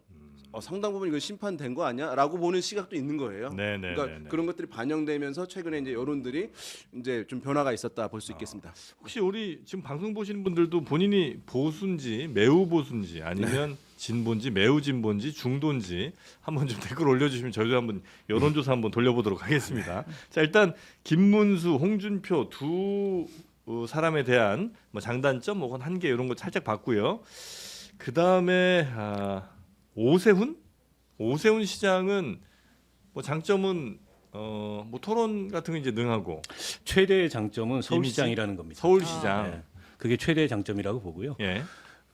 상당 부분 이거 심판된 거 아니야?라고 보는 시각도 있는 거예요. 네, 네, 그러니까 네, 네. 그런 것들이 반영되면서 최근에 이제 여론들이 이제 좀 변화가 있었다 볼 수 있겠습니다. 혹시 우리 지금 방송 보시는 분들도 본인이 보수인지 매우 보수인지 아니면 진보인지 매우 진보인지 중도인지 한번 좀 댓글 올려주시면 저희도 한번 여론조사 한번 돌려보도록 하겠습니다. 자 일단 김문수, 홍준표 두 사람에 대한 뭐 장단점, 뭐 한계 이런 거 살짝 봤고요. 그 다음에 오세훈 시장은 뭐 장점은 뭐 토론 같은 거 이제 능하고 최대의 장점은 서울시장이라는 겁니다. 서울시장. 네. 그게 최대의 장점이라고 보고요. 예.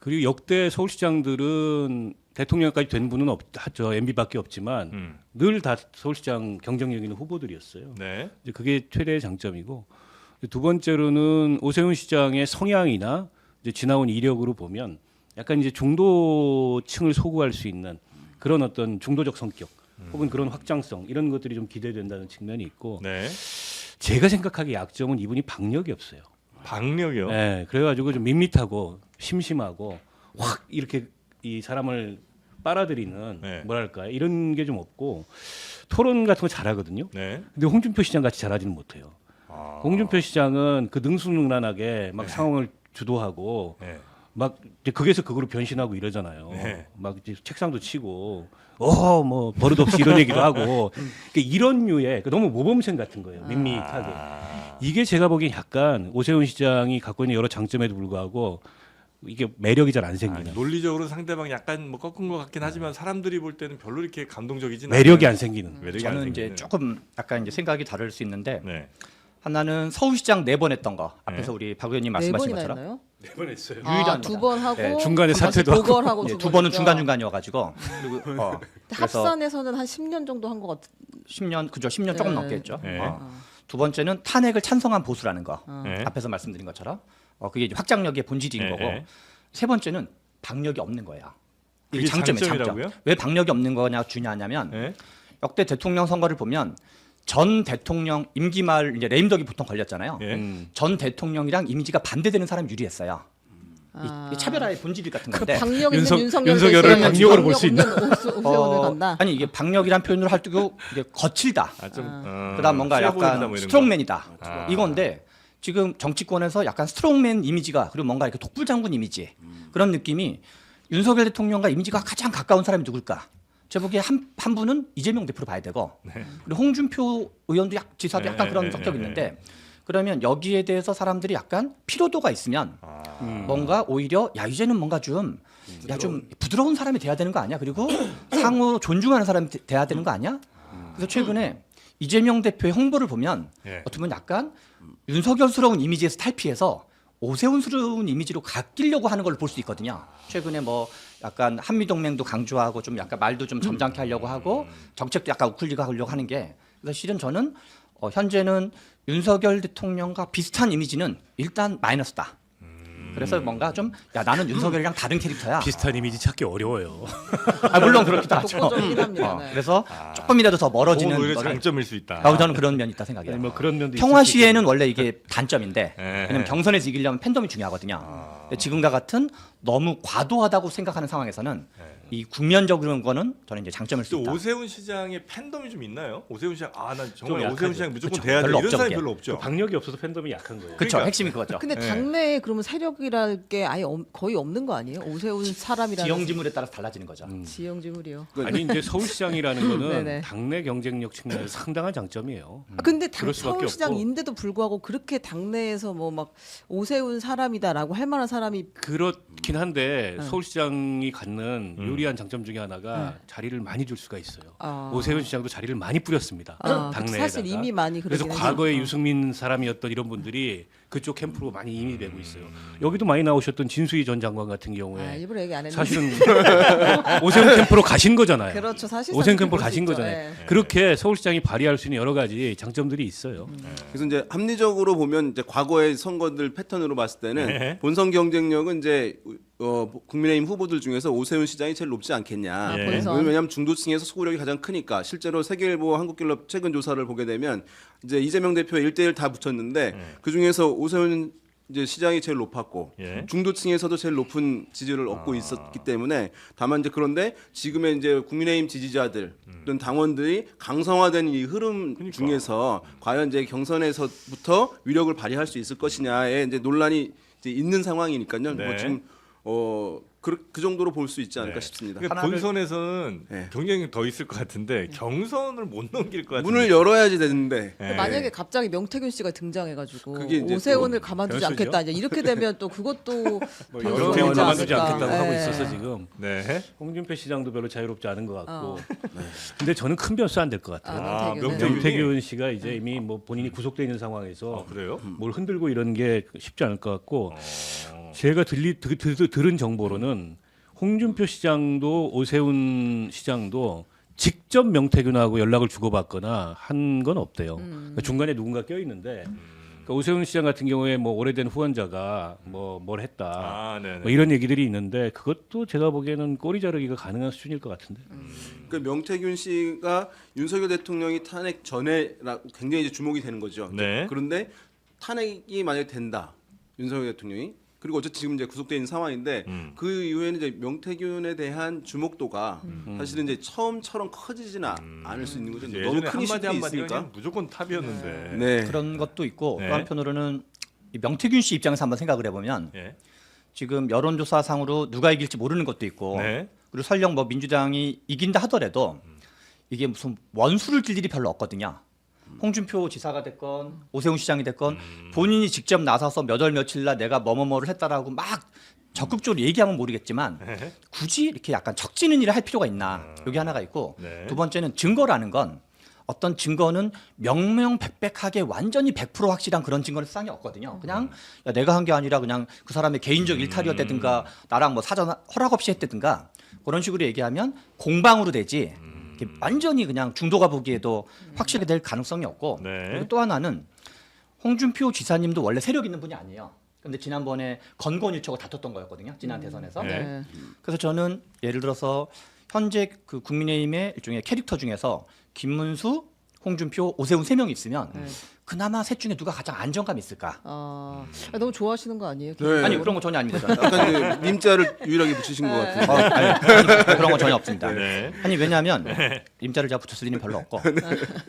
그리고 역대 서울시장들은 대통령까지 된 분은 저 MB밖에 없지만 늘 다 서울시장 경쟁력 있는 후보들이었어요. 네. 이제 그게 최대의 장점이고 두 번째로는 오세훈 시장의 성향이나 이제 지나온 이력으로 보면 약간 이제 중도층을 소구할 수 있는 그런 어떤 중도적 성격 혹은 그런 확장성 이런 것들이 좀 기대된다는 측면이 있고 네. 제가 생각하기에 약점은 이분이 박력이 없어요. 박력이요. 네, 그래가지고 좀 밋밋하고 심심하고 확 이렇게 이 사람을 빨아들이는 네. 뭐랄까 이런 게 좀 없고 토론 같은 거 잘하거든요. 네. 근데 홍준표 시장 같이 잘하지는 못해요. 홍준표 시장은 그 능수능란하게 막 상황을 주도하고 네. 막 이제 극에서 극으로 변신하고 이러잖아요. 네. 막 이제 책상도 치고 뭐 버릇없이 이런 얘기도 하고 그러니까 이런 류의 너무 모범생 같은 거예요. 밋밋하게. 이게 제가 보기엔 약간 오세훈 시장이 갖고 있는 여러 장점에도 불구하고 이게 매력이 잘 안 생기는 논리적으로 상대방 약간 뭐 꺾은 것 같긴 하지만 사람들이 볼 때는 별로 이렇게 감동적이진 매력이 않아요. 안 생기는. 매력이 안 저는 이제 생기는. 조금 약간 이제 생각이 다를 수 있는데 네. 하나는 서울시장 4번 했던 거 앞에서 네. 우리 박 의원님 네 말씀하신 번이나 것처럼 했나요? 네번 했어요. 유일한 두 번 하고 네, 중간에 한 번씩 사퇴도 하고. 보궐하고 예, 두 두 번은 번이니까. 중간 중간이어가지고 그리고 그래서 합산에서는 한 10년 정도 한 것 같. 10년 그죠 10년 조금 네. 넘겠죠. 네. 두 번째는 탄핵을 찬성한 보수라는 거 네. 앞에서 말씀드린 것처럼 그게 이제 확장력의 본질인 네, 거고 네. 세 번째는 박력이 없는 거예요. 이게 그게 장점이에요. 장점. 장점이라고요? 왜 박력이 없는 거냐 주냐냐면 네. 역대 대통령 선거를 보면 전 대통령 임기 말 이제 레임덕이 보통 걸렸잖아요. 예. 전 대통령이랑 이미지가 반대되는 사람이 유리했어요. 아. 이 차별화의 본질 같은 그 건데. 박력 있는 윤석열을 윤석열을 박력으로 볼 수 있나? 오세훈을 간다. 아니 이게 박력이란 표현을 할 때고 이게 거칠다. 그다음 뭔가 뭐 약간 스트롱맨이다. 이건데 지금 정치권에서 약간 스트롱맨 이미지가 그리고 뭔가 이렇게 독불장군 이미지 그런 느낌이 윤석열 대통령과 이미지가 가장 가까운 사람이 누굴까? 제 보기에 한 분은 이재명 대표로 봐야 되고 그리고 홍준표 의원도 지사도 약간 네, 그런 네, 성격이 네, 있는데 그러면 여기에 대해서 사람들이 약간 피로도가 있으면 뭔가 오히려 야 이제는 뭔가 좀 부드러운 사람이 돼야 되는 거 아니야? 그리고 상호 존중하는 사람이 돼야 되는 거 아니야? 그래서 최근에 이재명 대표의 홍보를 보면 예. 어떻게 보면 약간 윤석열스러운 이미지에서 탈피해서 오세훈스러운 이미지로 바뀌려고 하는 걸 볼 수 있거든요. 최근에 뭐 약간 한미동맹도 강조하고 좀 약간 말도 좀 점잖게 하려고 하고 정책도 약간 우클리가 하려고 하는 게 그래서 실은 저는 현재는 윤석열 대통령과 비슷한 이미지는 일단 마이너스다. 그래서 뭔가 좀 야 나는 윤석열이랑 다른 캐릭터야. 비슷한 이미지 찾기 어려워요. 물론 그렇기도 하죠. 독보적이긴 합니다. 네. 그래서 조금이라도 더 멀어지는 그건 오히려 거를 장점일 수 있다. 저는 그런 면이 있다 생각해요. 뭐 그런 면도 평화 있을 수 시에는 원래 이게 단점인데 예. 왜냐면 경선에서 이기려면 팬덤이 중요하거든요. 근데 지금과 같은 너무 과도하다고 생각하는 상황에서는 이 국면적인 거는 저는 이제 장점일 수 또 있다. 오세훈 시장의 팬덤이 좀 있나요? 오세훈 시장 난 정말 좀 오세훈 약하죠. 시장 무조건 그쵸. 돼야 돼 별로 이런 없죠, 사람이 그게. 별로 없죠. 박력이 없어서 팬덤이 약한 거예요. 그렇죠. 그러니까. 핵심이 그거죠. 근데 당내에 그러면 세력이랄 게 아예 거의 없는 거 아니에요? 오세훈 사람이라는 지형지물에 따라서 달라지는 거죠. 지형지물이요. 아니 이제 서울시장이라는 거는 네네. 당내 경쟁력 측면에서 상당한 장점이에요. 근데 그럴 수밖에 서울시장인데도 불구하고 그렇게 당내에서 뭐 막 오세훈 사람이다라고 할 만한 사람이 그렇긴 한데 서울시장이 갖는 유리한 장점 중에 하나가 자리를 많이 줄 수가 있어요. 아. 오세훈 시장도 자리를 많이 뿌렸습니다. 아, 당내에다가. 사실 이미 많이 그래서 그러긴 과거에 하죠. 유승민 사람이었던 이런 분들이 그쪽 캠프로 많이 이미 되고 있어요. 여기도 많이 나오셨던 진수희 전 장관 같은 경우에 아, 일부러 얘기 안 했는데. 사실은 오세훈 캠프로 가신 거잖아요. 그렇죠. 사실 오세훈 캠프로 가신 거잖아요. 네. 그렇게 서울시장이 발휘할 수 있는 여러 가지 장점들이 있어요. 그래서 이제 합리적으로 보면 이제 과거의 선거들 패턴으로 봤을 때는 네. 본선 경쟁력은 이제 국민의힘 후보들 중에서 오세훈 시장이 제일 높지 않겠냐. 아, 예. 본선. 왜냐하면 중도층에서 소구력이 가장 크니까 실제로 세계일보 한국갤럽 최근 조사를 보게 되면 이제 이재명 대표 1대1 다 붙였는데 그 중에서 오세훈 이제 시장이 제일 높았고 예. 중도층에서도 제일 높은 지지를 얻고 있었기 때문에 다만 이제 그런데 지금의 이제 국민의힘 지지자들 또는 당원들이 강성화된 이 흐름 중에서 과연 이제 경선에서부터 위력을 발휘할 수 있을 것이냐에 이제 논란이 이제 있는 상황이니까요. 네. 뭐 지금 그 정도로 볼 수 있지 않을까 네. 싶습니다. 그러니까 하나를- 본선에서는 네. 경쟁이 더 있을 것 같은데 경선을 못 넘길 것 같은데. 문을 열어야지 되는데 네. 만약에 갑자기 명태균 씨가 등장해가지고 그게 이제 오세훈을 가만두지 변수죠? 않겠다 이제 이렇게 되면 또 그것도 뭐 변수가 여러 되지 명을 가만두지 않을까. 않겠다고 하고 네. 있어서 지금 네. 홍준표 시장도 별로 자유롭지 않은 것 같고. 어. 근데 저는 큰 변수 안 될 것 같아요. 아, 명태균은. 명태균 씨가 이제 이미 뭐 본인이 구속돼 있는 상황에서 그래요? 뭘 흔들고 이런 게 쉽지 않을 것 같고 어. 제가 들은 정보로는 홍준표 시장도 오세훈 시장도 직접 명태균하고 연락을 주고받거나 한 건 없대요. 그러니까 중간에 누군가 껴 있는데 그러니까 오세훈 시장 같은 경우에 뭐 오래된 후원자가 뭐 뭘 했다 아, 네. 뭐 이런 얘기들이 있는데 그것도 제가 보기에는 꼬리 자르기가 가능한 수준일 것 같은데. 그 명태균 씨가 윤석열 대통령이 탄핵 전에 굉장히 이제 주목이 되는 거죠. 네. 그런데 탄핵이 만약에 된다 윤석열 대통령이 그리고 어쨌든 지금 이제 구속돼 있는 상황인데 그 이후에는 이제 명태균에 대한 주목도가 사실은 이제 처음처럼 커지지는 않을 수 있는 거죠. 너무 예전에 큰 한마디 이슈들이 한마디가 있으니까. 그냥 무조건 탑이었는데. 네. 그런 것도 있고 네. 또 한편으로는 이 명태균 씨 입장에서 한번 생각을 해보면 예. 지금 여론조사상으로 누가 이길지 모르는 것도 있고 네. 그리고 설령 뭐 민주당이 이긴다 하더라도 이게 무슨 원수를 질 일이 별로 없거든요. 홍준표 지사가 됐건 오세훈 시장이 됐건 본인이 직접 나서서 몇 월 며칠 날 내가 뭐뭐뭐를 했다라고 막 적극적으로 얘기하면 모르겠지만 네. 굳이 이렇게 약간 척지는 일을 할 필요가 있나 여기 하나가 있고 네. 두 번째는 증거라는 건 어떤 증거는 명명백백하게 완전히 100% 확실한 그런 증거는 세상에 없거든요. 그냥 야, 내가 한 게 아니라 그냥 그 사람의 개인적 일탈이었다든가 나랑 뭐 사전 허락 없이 했다든가 그런 식으로 얘기하면 공방으로 되지 이렇게 완전히 그냥 중도가 보기에도 확실하게 될 가능성이 없고 네. 그리고 또 하나는 홍준표 지사님도 원래 세력 있는 분이 아니에요. 근데 지난번에 건건일초가 다퉜던 거였거든요. 지난 대선에서. 네. 네. 그래서 저는 예를 들어서 현재 그 국민의힘의 일종의 캐릭터 중에서 김문수, 홍준표, 오세훈 세 명이 있으면 네. 그나마 셋 중에 누가 가장 안정감 있을까? 너무 좋아하시는 거 아니에요? 네. 아니 그런 거 전혀 아닙니다. 저는. 약간 그 님자를 유일하게 붙이신 것 같은데. 아니, 그런 거 전혀 없습니다. 네. 아니 왜냐하면 임자를 제가 붙였을 리는 별로 없고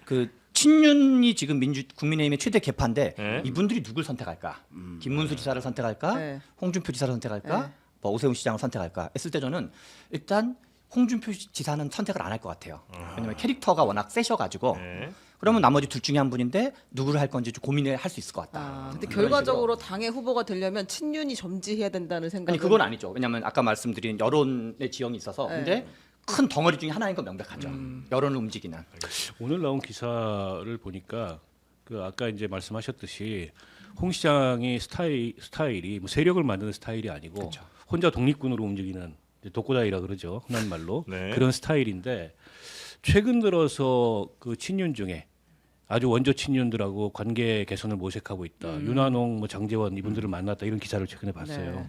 그 친윤이 지금 국민의힘의 최대 개파인데 네. 이분들이 누굴 선택할까? 김문수 지사를 선택할까? 네. 홍준표 지사를 선택할까? 네. 뭐 오세훈 시장을 선택할까? 했을 때 저는 일단 홍준표 지사는 선택을 안 할 것 같아요. 왜냐면 캐릭터가 워낙 세셔가지고 네. 그러면 나머지 둘 중에 한 분인데 누구를 할 건지 좀 고민을 할 수 있을 것 같다. 근데 그런 결과적으로 당의 후보가 되려면 친윤이 점지해야 된다는 생각. 아니 그건 아니죠. 왜냐하면 아까 말씀드린 여론의 지형이 있어서 네. 근데 큰 덩어리 중에 하나인 건 명백하죠. 여론을 움직이는. 오늘 나온 기사를 보니까 그 아까 이제 말씀하셨듯이 홍 시장이 스타일이 뭐 세력을 만드는 스타일이 아니고 그렇죠. 혼자 독립군으로 움직이는 이제 독고다이라 그러죠 흔한 말로 네. 그런 스타일인데 최근 들어서 그 친윤 중에 아주 원조 친윤들하고 관계 개선을 모색하고 있다. 윤한홍, 뭐 장제원 이분들을 만났다 이런 기사를 최근에 봤어요. 네.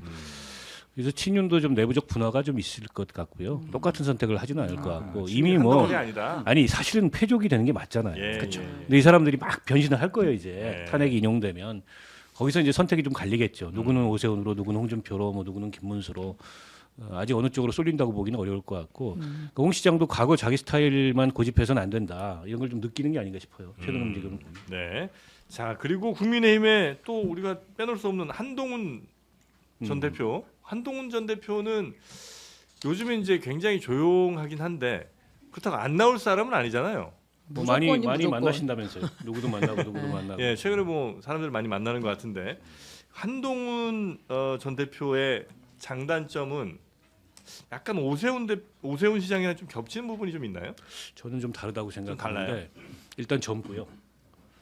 그래서 친윤도 좀 내부적 분화가 좀 있을 것 같고요. 똑같은 선택을 하지는 않을 것 같고 이미 한두 뭐 번이 아니다. 아니 사실은 패족이 되는 게 맞잖아요. 예, 그렇죠. 예. 근데 이 사람들이 막 변신을 할 거예요 이제 네. 탄핵이 인용되면 거기서 이제 선택이 좀 갈리겠죠. 누구는 오세훈으로, 누구는 홍준표로, 뭐 누구는 김문수로 아직 어느 쪽으로 쏠린다고 보기는 어려울 것 같고 그러니까 홍 시장도 과거 자기 스타일만 고집해서는 안 된다 이런 걸 좀 느끼는 게 아닌가 싶어요. 최근 움직임. 네. 자 그리고 국민의힘에 또 우리가 빼놓을 수 없는 한동훈 전 대표. 한동훈 전 대표는 요즘에 이제 굉장히 조용하긴 한데 그렇다고 안 나올 사람은 아니잖아요. 뭐 많이 무조건. 만나신다면서요. 누구도 만나고 누구도 만나고. 예, 최근에 뭐 사람들 많이 만나는 것 같은데 한동훈 전 대표의 장단점은 약간 오세훈 시장이랑 좀 겹치는 부분이 좀 있나요? 저는 좀 다르다고 달라요? 생각하는데 일단 젊고요.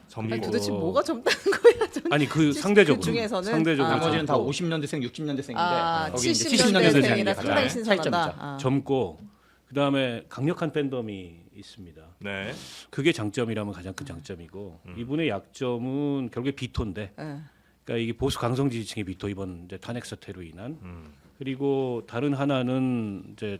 전부 아니 도대체 뭐가 젊다는 거야? 저는. 아니 그 그 상대적으로 중에서는? 상대적으로 나머지는 다 젊고, 50년대생, 60년대생인데 아, 거기 이제 70년대생이라 가장 상당히 신선하다. 차이점이죠. 아. 젊고 그다음에 강력한 팬덤이 있습니다. 네. 그게 장점이라면 가장 큰 장점이고 이분의 약점은 결국에 비토인데 예. 그러니까 이게 보수 강성 지지층의 비토 이번 이제 탄핵 사태로 인한 음. 그리고 다른 하나는 이제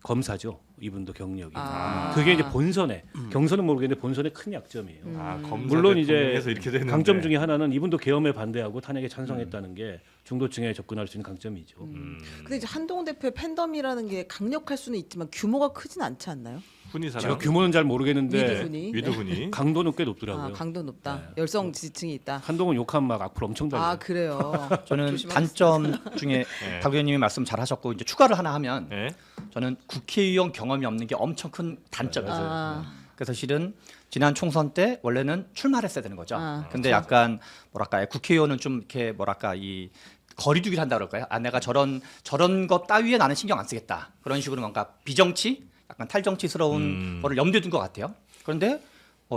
검사죠. 이분도 경력이. 아. 그게 이제 본선에 경선은 모르겠는데 본선에 큰 약점이에요. 아, 검사 물론 이제 대통령에서 이렇게 되는데. 강점 중에 하나는 이분도 계엄에 반대하고 탄핵에 찬성했다는 게 중도층에 접근할 수 있는 강점이죠. 근데 이제 한동훈 대표의 팬덤이라는 게 강력할 수는 있지만 규모가 크진 않지 않나요? 훈이 제가 사람 규모는 잘 모르겠는데 위드훈이. 위드훈이 강도는 꽤 높더라고요. 아, 강도 높다. 네. 열성 지지층이 있다. 한동훈 욕하면 막 악플 엄청 달려요. 아 그래요. 저는 조심하겠습니다. 단점 중에 네. 박 의원님이 말씀 잘하셨고 이제 추가를 하나 하면 네. 저는 국회의원 경험이 없는 게 엄청 큰 단점이죠. 아, 그래서 실은 지난 총선 때 원래는 출마를 했어야 되는 거죠. 아, 근데 약간 뭐랄까 국회의원은 좀 이렇게 뭐랄까 이 거리두기를 한다 그럴까요? 아 내가 저런 것 따위에 나는 신경 안 쓰겠다. 그런 식으로 뭔가 비정치, 약간 탈정치스러운 거를 염두에 둔 것 같아요. 그런데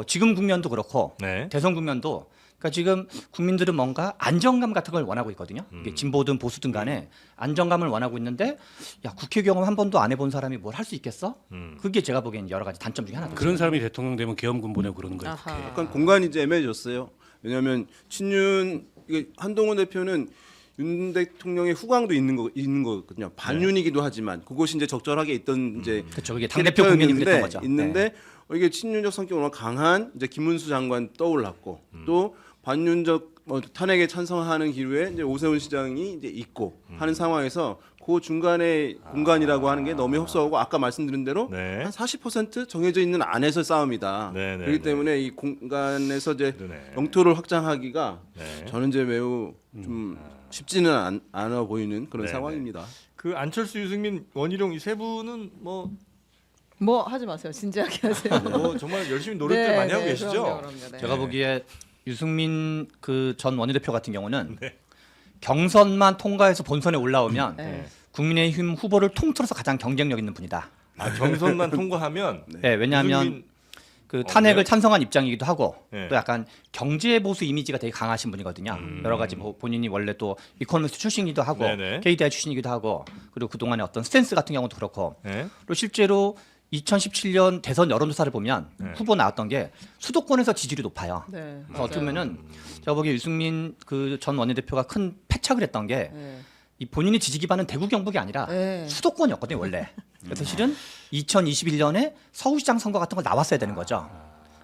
지금 국면도 그렇고 네. 대선 국면도 그러니까 지금 국민들은 뭔가 안정감 같은 걸 원하고 있거든요. 이게 진보든 보수든 간에 안정감을 원하고 있는데 야 국회 경험 한 번도 안 해본 사람이 뭘 할 수 있겠어? 그게 제가 보기엔 여러 가지 단점 중에 하나죠. 그런 사람이 대통령 되면 계엄군 보내고 그러는 거예요. 아하. 국회에. 약간 공간이 이제 애매해졌어요. 왜냐하면 친윤 이게 한동훈 대표는 윤 대통령의 후광도 있는 거거든요. 반윤이기도 하지만 그것이 이제 적절하게 있던 이제 그렇죠. 이게 당대표 국면이 그랬던 거죠. 있는데 네. 이게 친윤적 성격이 워낙 강한 이제 김문수 장관 떠올랐고 또 반윤적 탄핵에 찬성하는 기류에 이제 오세훈 시장이 이제 있고 하는 상황에서 그 중간의 공간이라고 하는 게 너무 협소하고 아까 말씀드린 대로 네. 한 40% 정해져 있는 안에서 싸움이다. 네, 네, 그렇기 네. 때문에 이 공간에서 이제 네. 영토를 확장하기가 네. 저는 이제 매우 좀 쉽지는 않아 보이는 그런 네, 상황입니다. 그 안철수, 유승민, 원희룡 이 세 분은 뭐 하지 마세요. 진지하게 하세요. 정말 열심히 노력들 많이 하고 계시죠? 그럼요, 네. 제가 보기에 유승민 그 전 원내대표 같은 경우는 경선만 통과해서 본선에 올라오면 네. 국민의힘 후보를 통틀어서 가장 경쟁력 있는 분이다. 아, 경선만 통과하면 네, 왜냐하면 유승민- 그 탄핵을 그래요? 찬성한 입장이기도 하고 네. 또 약간 경제 보수 이미지가 되게 강하신 분이거든요. 여러 가지 뭐 본인이 원래 또 이코노미스트 출신이기도 하고 네네. KDI 출신이기도 하고 그리고 그 동안의 어떤 스탠스 같은 경우도 그렇고 네. 그리고 실제로 2017년 대선 여론조사를 보면 네. 후보 나왔던 게 수도권에서 지지율이 높아요. 네. 그래서 어떻게 보면은 제가 보기에 유승민 그 전 원내대표가 큰 패착을 했던 게 네. 이 본인의 지지 기반은 대구 경북이 아니라 네. 수도권이었거든요 원래. 그래서 실은 2021년에 서울시장 선거 같은 거 나왔어야 되는 거죠.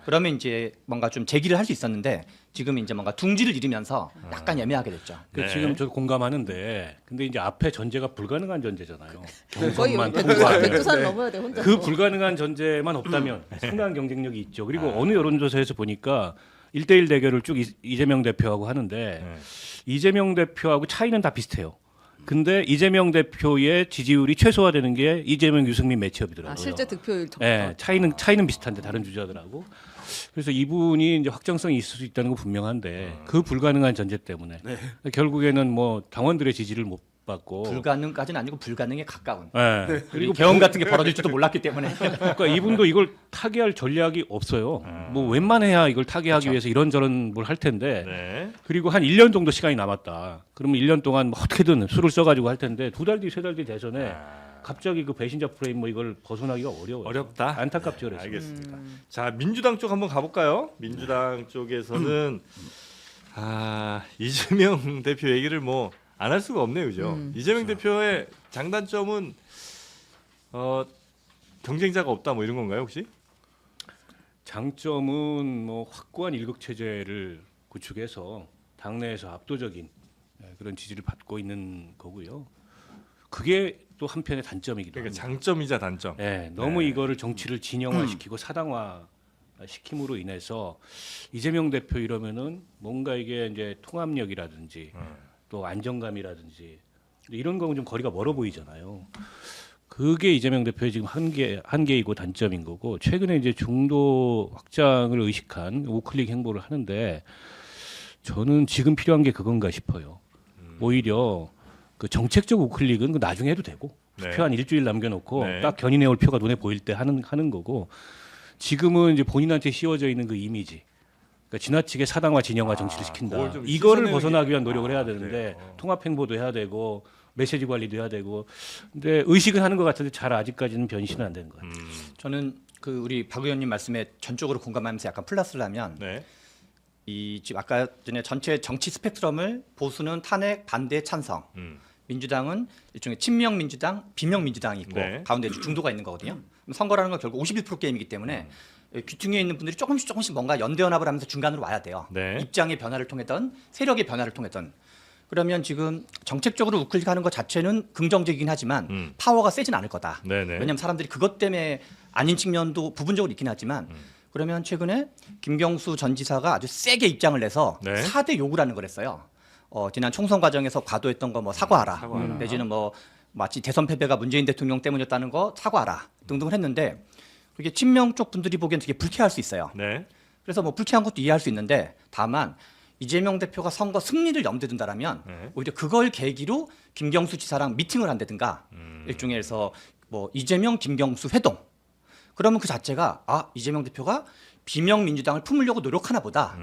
그러면 이제 뭔가 좀 제기를 할 수 있었는데 지금 이제 뭔가 둥지를 잃으면서 약간 애매하게 됐죠. 그 네. 지금 저도 공감하는데 근데 이제 앞에 전제가 불가능한 전제잖아요. 거의 경선만 여기 통과하면 백두산 넘어야 돼 혼자. 그 불가능한 전제만 없다면 상당한 경쟁력이 있죠. 그리고 어느 여론조사에서 보니까 1대1 대결을 쭉 이재명 대표하고 하는데 네. 이재명 대표하고 차이는 다 비슷해요. 근데 이재명 대표의 지지율이 최소화되는 게 이재명 유승민 매치업이더라고요. 실제 득표율 예, 차이는 비슷한데 다른 주자들하고. 그래서 이분이 이제 확정성이 있을 수 있다는 건 분명한데 그 불가능한 전제 때문에 결국에는 뭐 당원들의 지지를 못 받고. 불가능까지는 아니고 불가능에 가까운. 예. 그리고 그리고 경험 같은 게 벌어질 줄도 몰랐기 때문에. 그러니까 이분도 이걸 타개할 전략이 없어요. 뭐 웬만해야 이걸 타개하기 위해서 이런저런 뭘 할 텐데. 네. 그리고 한 1년 정도 시간이 남았다. 그러면 1년 동안 뭐 어떻게든 수를 써가지고 할 텐데 2달 뒤, 3달 뒤 대선에 갑자기 그 배신자 프레임 뭐 이걸 벗어나기가 어려워요. 어렵다. 안타깝죠. 그래서. 알겠습니다. 자, 민주당 쪽 한번 가볼까요? 민주당 쪽에서는 이재명 대표 얘기를 뭐 안 할 수가 없네요, 그죠? 이재명 대표의 장단점은 경쟁자가 없다 뭐 이런 건가요, 혹시? 장점은 뭐 확고한 일극 체제를 구축해서 당내에서 압도적인 그런 지지를 받고 있는 거고요. 그게 또 한편의 단점이기도 그러니까 합니다. 장점이자 단점. 너무 네. 이거를 정치를 진영화시키고 사당화 시킴으로 인해서 이재명 대표 이러면은 뭔가 이게 이제 통합력이라든지 또 안정감이라든지 이런 거는 좀 거리가 멀어 보이잖아요. 그게 이재명 대표의 지금 한계이고 단점인 거고 최근에 이제 중도 확장을 의식한 우클릭 행보를 하는데 저는 지금 필요한 게 그건가 싶어요. 오히려 그 정책적 우클릭은 그 나중에 해도 되고 네. 투표 한 일주일 남겨놓고 네. 딱 견인해 올 표가 눈에 보일 때 하는 거고 지금은 이제 본인한테 씌워져 있는 그 이미지. 그러니까 지나치게 사당화 진영화 정치를 시킨다. 그걸 좀 이거를 씻어내는 벗어나기 게- 위한 노력을 해야 그래요. 되는데 통합 행보도 해야 되고 메시지 관리도 해야 되고. 근데 의식은 하는 것 같은데 잘 아직까지는 변신은 안 되는 것 같아요. 저는 그 우리 박 의원님 말씀에 전적으로 공감하면서 약간 플러스를 하면 네. 이 지금 아까 전에 전체 정치 스펙트럼을 보수는 탄핵, 반대, 찬성, 민주당은 일종의 친명 민주당, 비명 민주당이 있고 네. 가운데 중도가 있는 거거든요. 그럼 선거라는 건 결국 51% 게임이기 때문에 귀퉁이에 있는 분들이 조금씩 뭔가 연대연합을 하면서 중간으로 와야 돼요. 네. 입장의 변화를 통했던 세력의 변화를 통했던. 그러면 지금 정책적으로 우클릭하는 것 자체는 긍정적이긴 하지만 파워가 세진 않을 거다. 네네. 왜냐하면 사람들이 그것 때문에 아닌 측면도 부분적으로 있긴 하지만 그러면 최근에 김경수 전 지사가 아주 세게 입장을 내서 네. 4대 욕을 하는 걸 했어요. 지난 총선 과정에서 과도했던 거 뭐 사과하라. 사과하라. 내지는 뭐 마치 대선 패배가 문재인 대통령 때문이었다는 거 사과하라 등등을 했는데 그게 친명 쪽 분들이 보기엔 되게 불쾌할 수 있어요. 네. 그래서 뭐 불쾌한 것도 이해할 수 있는데 다만 이재명 대표가 선거 승리를 염두에 둔다라면 네. 오히려 그걸 계기로 김경수 지사랑 미팅을 한다든가 일종에서 뭐 이재명 김경수 회동 그러면 그 자체가 아 이재명 대표가 비명 민주당을 품으려고 노력하나 보다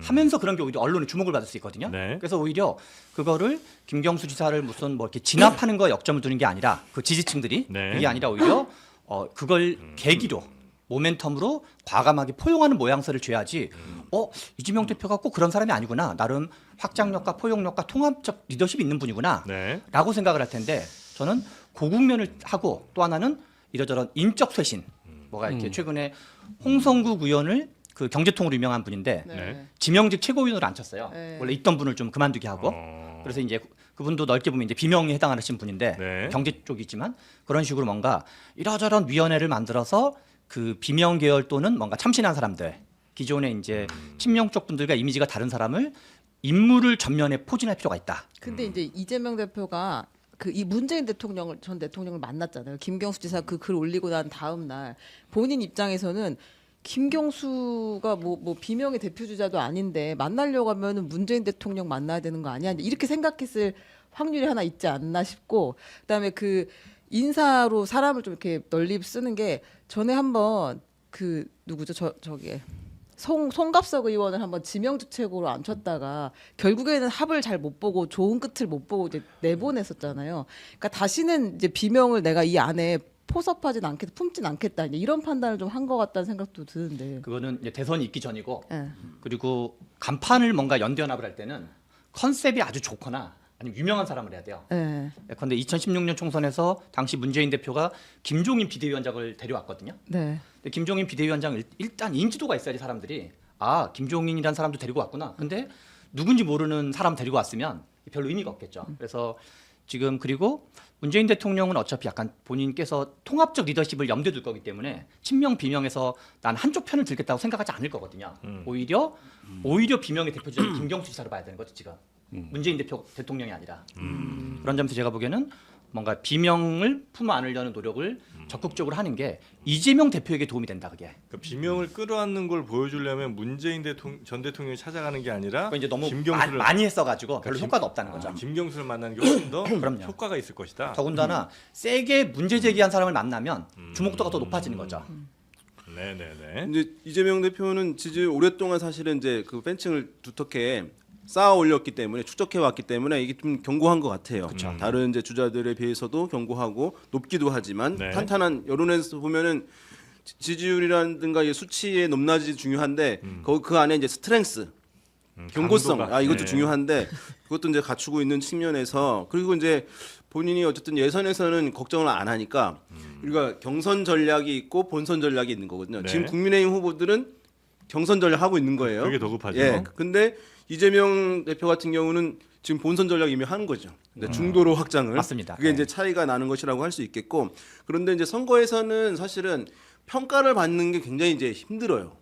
하면서 그런 게 오히려 언론의 주목을 받을 수 있거든요. 네. 그래서 오히려 그거를 김경수 지사를 무슨 뭐 이렇게 진압하는 거에 역점을 두는 게 아니라 그 지지층들이 네. 그게 아니라 오히려 그걸 계기로 모멘텀으로 과감하게 포용하는 모양새를 줘야지. 이재명 대표가 꼭 그런 사람이 아니구나. 나름 확장력과 포용력과 통합적 리더십이 있는 분이구나. 네. 라고 생각을 할 텐데 저는 고국면을 하고 또 하나는 이러저런 인적 쇄신. 뭐가 이렇게 최근에 홍성국 의원을 그 경제통으로 유명한 분인데 네. 지명직 최고위원으로 앉혔어요. 네. 원래 있던 분을 좀 그만두게 하고 그래서 이제 그분도 넓게 보면 이제 비명에 해당하시는 분인데 네. 경제 쪽이지만 그런 식으로 뭔가 이러저런 위원회를 만들어서 그 비명 계열 또는 뭔가 참신한 사람들 기존에 이제 친명 쪽 분들과 이미지가 다른 사람을 인물을 전면에 포진할 필요가 있다. 근데 이제 이재명 대표가 그 이 문재인 전 대통령을 만났잖아요. 김경수 지사 그 글 올리고 난 다음 날 본인 입장에서는 김경수가 뭐 비명의 대표 주자도 아닌데 만나려고 하면은 문재인 대통령 만나야 되는 거 아니야? 이렇게 생각했을 확률이 하나 있지 않나 싶고 그다음에 그 인사로 사람을 좀 이렇게 널리 쓰는 게 전에 한번 그 누구죠? 저기 송갑석 의원을 한번 지명주책으로 앉혔다가 결국에는 합을 잘 못 보고 좋은 끝을 못 보고 이제 내보냈었잖아요. 그러니까 다시는 이제 비명을 내가 이 안에 포섭하진 않겠다, 품진 않겠다 이제 이런 판단을 좀 한 것 같다는 생각도 드는데. 그거는 이제 대선이 있기 전이고 예. 그리고 간판을 뭔가 연대연합을 할 때는 컨셉이 아주 좋거나 아니면 유명한 사람을 해야 돼요. 예. 그런데 2016년 총선에서 당시 문재인 대표가 김종인 비대위원장을 데려왔거든요. 네. 근데 김종인 비대위원장 일단 인지도가 있어야지 사람들이 아 김종인이라는 사람도 데리고 왔구나. 근데 누군지 모르는 사람 데리고 왔으면 별로 의미가 없겠죠. 그래서 지금 그리고 문재인 대통령은 어차피 약간 본인께서 통합적 리더십을 염두에 둘 거기 때문에 친명 비명에서 난 한쪽 편을 들겠다고 생각하지 않을 거거든요. 오히려 비명의 대표주자는 김경수 지사를 봐야 되는 거죠 지금. 문재인 대통령이 아니라 그런 점에서 제가 보기에는 뭔가 비명을 품어 안으려는 노력을 적극적으로 하는 게 이재명 대표에게 도움이 된다 그게. 그 비명을 끌어안는 걸 보여주려면 문재인 전 대통령이 찾아가는 게 아니라 그거 이제 너무 김경수를 많이 했어가지고 별로 효과가 없다는 거죠. 김경수를 만나는 게 훨씬 더 그럼요. 효과가 있을 것이다. 더군다나 세게 문제 제기한 사람을 만나면 주목도가 더 높아지는 거죠. 네네네. 이제 이재명 대표는 지지율 오랫동안 사실은 이제 그 팬층을 두텁게 쌓아 올렸기 때문에 추적해 왔기 때문에 이게 좀 견고한 것 같아요. 다른 이제 주자들에 비해서도 견고하고 높기도 하지만 네. 탄탄한 여론에서 보면은 지지율이라든가 이 수치의 높낮이 중요한데 그 안에 이제 스트렝스 견고성 강도가. 이것도 네. 중요한데 그것도 이제 갖추고 있는 측면에서 그리고 이제 본인이 어쨌든 예선에서는 걱정을 안 하니까 우리가 경선 전략이 있고 본선 전략이 있는 거거든요. 네. 지금 국민의힘 후보들은 경선 전략 하고 있는 거예요. 그게 더 급하죠. 예. 근데 이재명 대표 같은 경우는 지금 본선 전략 이미 하는 거죠. 근데 중도로 확장을. 맞습니다. 그게 네. 이제 차이가 나는 것이라고 할 수 있겠고 그런데 이제 선거에서는 사실은 평가를 받는 게 굉장히 이제 힘들어요.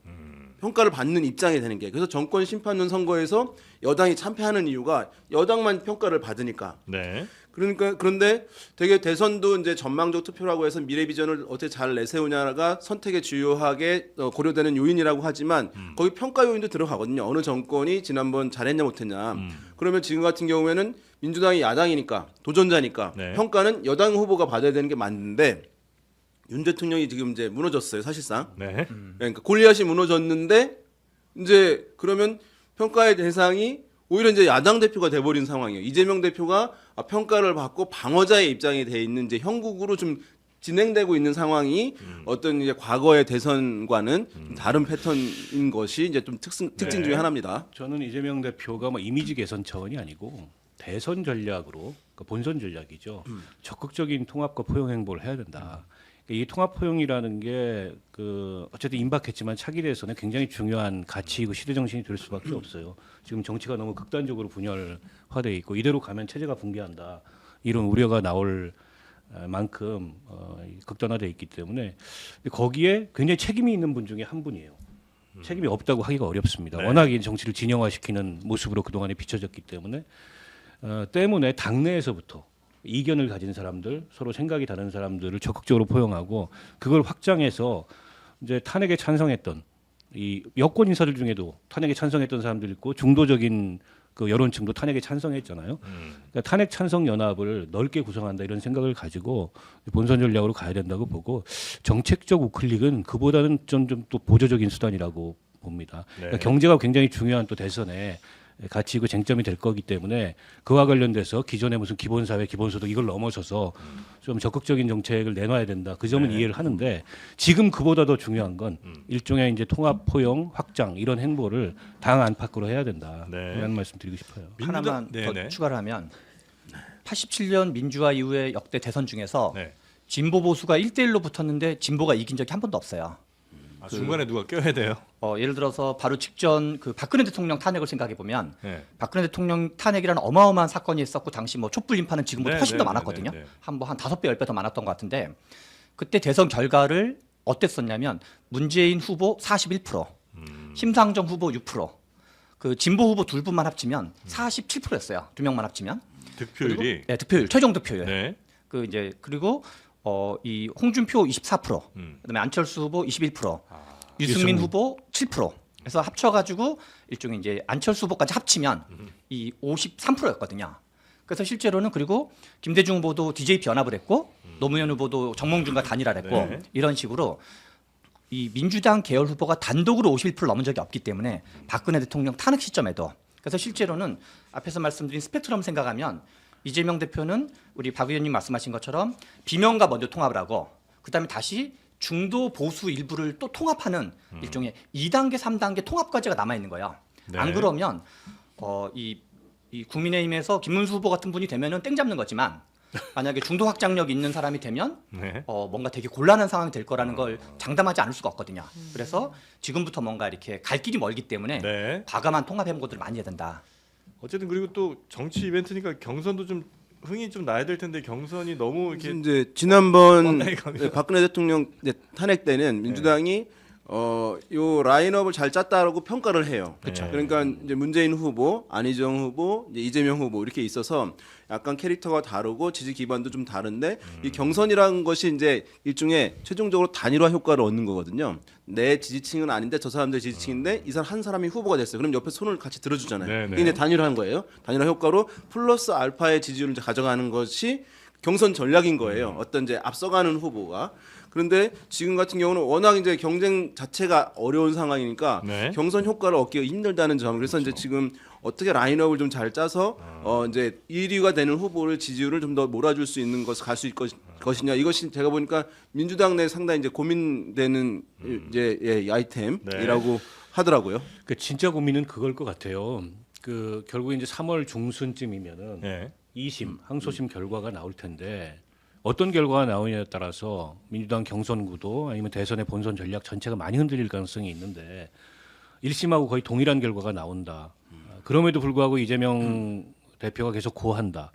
평가를 받는 입장이 되는 게 그래서 정권 심판론 선거에서 여당이 참패하는 이유가 여당만 평가를 받으니까. 네. 그러니까 그런데 되게 대선도 이제 전망적 투표라고 해서 미래 비전을 어떻게 잘 내세우냐가 선택에 주요하게 고려되는 요인이라고 하지만 거기 평가 요인도 들어가거든요. 어느 정권이 지난번 잘했냐 못했냐. 그러면 지금 같은 경우에는 민주당이 야당이니까 도전자니까 네. 평가는 여당 후보가 받아야 되는 게 맞는데 윤 대통령이 지금 이제 무너졌어요, 사실상. 네. 그러니까 골리앗이 무너졌는데 이제 그러면 평가의 대상이 오히려 이제 야당 대표가 돼버린 상황이에요. 이재명 대표가 평가를 받고 방어자의 입장이 돼 있는 이제 형국으로 좀 진행되고 있는 상황이 어떤 이제 과거의 대선과는 좀 다른 패턴인 것이 이제 좀 특징 중에 하나입니다. 저는 이재명 대표가 뭐 이미지 개선 차원이 아니고 대선 전략으로 그러니까 본선 전략이죠. 적극적인 통합과 포용 행보를 해야 된다. 이 통합 포용이라는 게 그 어쨌든 임박했지만 차기 대선에 굉장히 중요한 가치이고 시대 정신이 될 수밖에 없어요. 지금 정치가 너무 극단적으로 분열화돼 있고 이대로 가면 체제가 붕괴한다 이런 우려가 나올 만큼 극단화돼 있기 때문에 거기에 굉장히 책임이 있는 분 중에 한 분이에요. 책임이 없다고 하기가 어렵습니다. 네. 워낙 이 정치를 진영화시키는 모습으로 그동안에 비춰졌기 때문에 당내에서부터 이견을 가진 사람들, 서로 생각이 다른 사람들을 적극적으로 포용하고 그걸 확장해서 이제 탄핵에 찬성했던 이 여권 인사들 중에도 탄핵에 찬성했던 사람들 있고 중도적인 그 여론층도 탄핵에 찬성했잖아요. 그러니까 탄핵 찬성 연합을 넓게 구성한다 이런 생각을 가지고 본선 전략으로 가야 된다고 보고 정책적 우클릭은 그보다는 좀 또 보조적인 수단이라고 봅니다. 그러니까 네. 경제가 굉장히 중요한 또 대선에 가치이고 쟁점이 될 거기 때문에 그와 관련돼서 기존의 무슨 기본사회, 기본소득 이걸 넘어서서 좀 적극적인 정책을 내놔야 된다. 그 점은 이해를 하는데 지금 그보다 더 중요한 건 일종의 이제 통합 포용 확장 이런 행보를 당 안팎으로 해야 된다. 네. 이런 말씀 드리고 싶어요. 하나만 네, 더 네. 추가를 하면 87년 민주화 이후의 역대 대선 중에서 네. 진보 보수가 1대1로 붙었는데 진보가 이긴 적이 한 번도 없어요. 중간에 누가 껴야 돼요. 예를 들어서 바로 직전 그 박근혜 대통령 탄핵을 생각해 보면 네. 박근혜 대통령 탄핵이라는 어마어마한 사건이 있었고 당시 뭐 촛불 인파는 지금보다 네, 훨씬 네, 더 네, 많았거든요. 네, 네. 한 5배, 10배 더 많았던 것 같은데 그때 대선 결과를 어땠었냐면 문재인 후보 41%, 심상정 후보 6%, 그 진보 후보 둘 분만 합치면 47%였어요. 두 명만 합치면. 득표율이 네, 득표율, 최종 득표율. 네. 그 이제 그리고 이 홍준표 24%, 음. 그다음에 안철수 후보 21%, 유승민 후보 7%. 그래서 합쳐가지고 일종의 이제 안철수 후보까지 합치면 이 53%였거든요. 그래서 실제로는 그리고 김대중 후보도 DJP 연합을 했고 노무현 후보도 정몽준과 단일화를 했고 네. 이런 식으로 이 민주당 계열 후보가 단독으로 51% 넘은 적이 없기 때문에 박근혜 대통령 탄핵 시점에도 그래서 실제로는 앞에서 말씀드린 스펙트럼 생각하면 이재명 대표는 우리 박 의원님 말씀하신 것처럼 비명과 먼저 통합을 하고 그다음에 다시 중도 보수 일부를 또 통합하는 일종의 2단계, 3단계 통합 과제가 남아 있는 거예요. 네. 안 그러면 이 국민의힘에서 김문수 후보 같은 분이 되면은 땡 잡는 거지만 만약에 중도 확장력 있는 사람이 되면 네. 뭔가 되게 곤란한 상황이 될 거라는 걸 장담하지 않을 수가 없거든요. 그래서 지금부터 뭔가 이렇게 갈 길이 멀기 때문에 네. 과감한 통합 행보들을 많이 해야 된다. 어쨌든 그리고 또 정치 이벤트니까 경선도 좀 흥이 좀 나야 될 텐데 경선이 너무 이렇게 이제 지난번 뻔하게 가면- 박근혜 대통령 탄핵 때는 민주당이 요 라인업을 잘 짰다라고 평가를 해요. 그쵸. 그러니까 이제 문재인 후보, 안희정 후보, 이제 이재명 후보 이렇게 있어서 약간 캐릭터가 다르고 지지 기반도 좀 다른데 이 경선이라는 것이 이제 일종의 최종적으로 단일화 효과를 얻는 거거든요. 내 지지층은 아닌데 저 사람들 지지층인데 이 사람 한 사람이 후보가 됐어요. 그럼 옆에 손을 같이 들어주잖아요. 네, 네. 이게 이제 단일화한 거예요. 단일화 효과로 플러스 알파의 지지율을 이제 가져가는 것이 경선 전략인 거예요. 어떤 이제 앞서가는 후보가. 그런데 지금 같은 경우는 워낙 이제 경쟁 자체가 어려운 상황이니까 네. 경선 효과를 얻기가 힘들다는 점. 그래서 이제 지금 어떻게 라인업을 좀 잘 짜서 이제 1위가 되는 후보를 지지율을 좀 더 몰아줄 수 있는 것을 갈 수 있을 것이냐. 이것이 제가 보니까 민주당 내 상당히 이제 고민되는 이제 아이템이라고 하더라고요. 그 진짜 고민은 그걸 것 같아요. 그 결국 이제 3월 중순쯤이면은 네. 2심 항소심 결과가 나올 텐데 어떤 결과가 나오냐에 따라서 민주당 경선 구도 아니면 대선의 본선 전략 전체가 많이 흔들릴 가능성이 있는데 1심하고 거의 동일한 결과가 나온다. 그럼에도 불구하고 이재명 대표가 계속 고한다.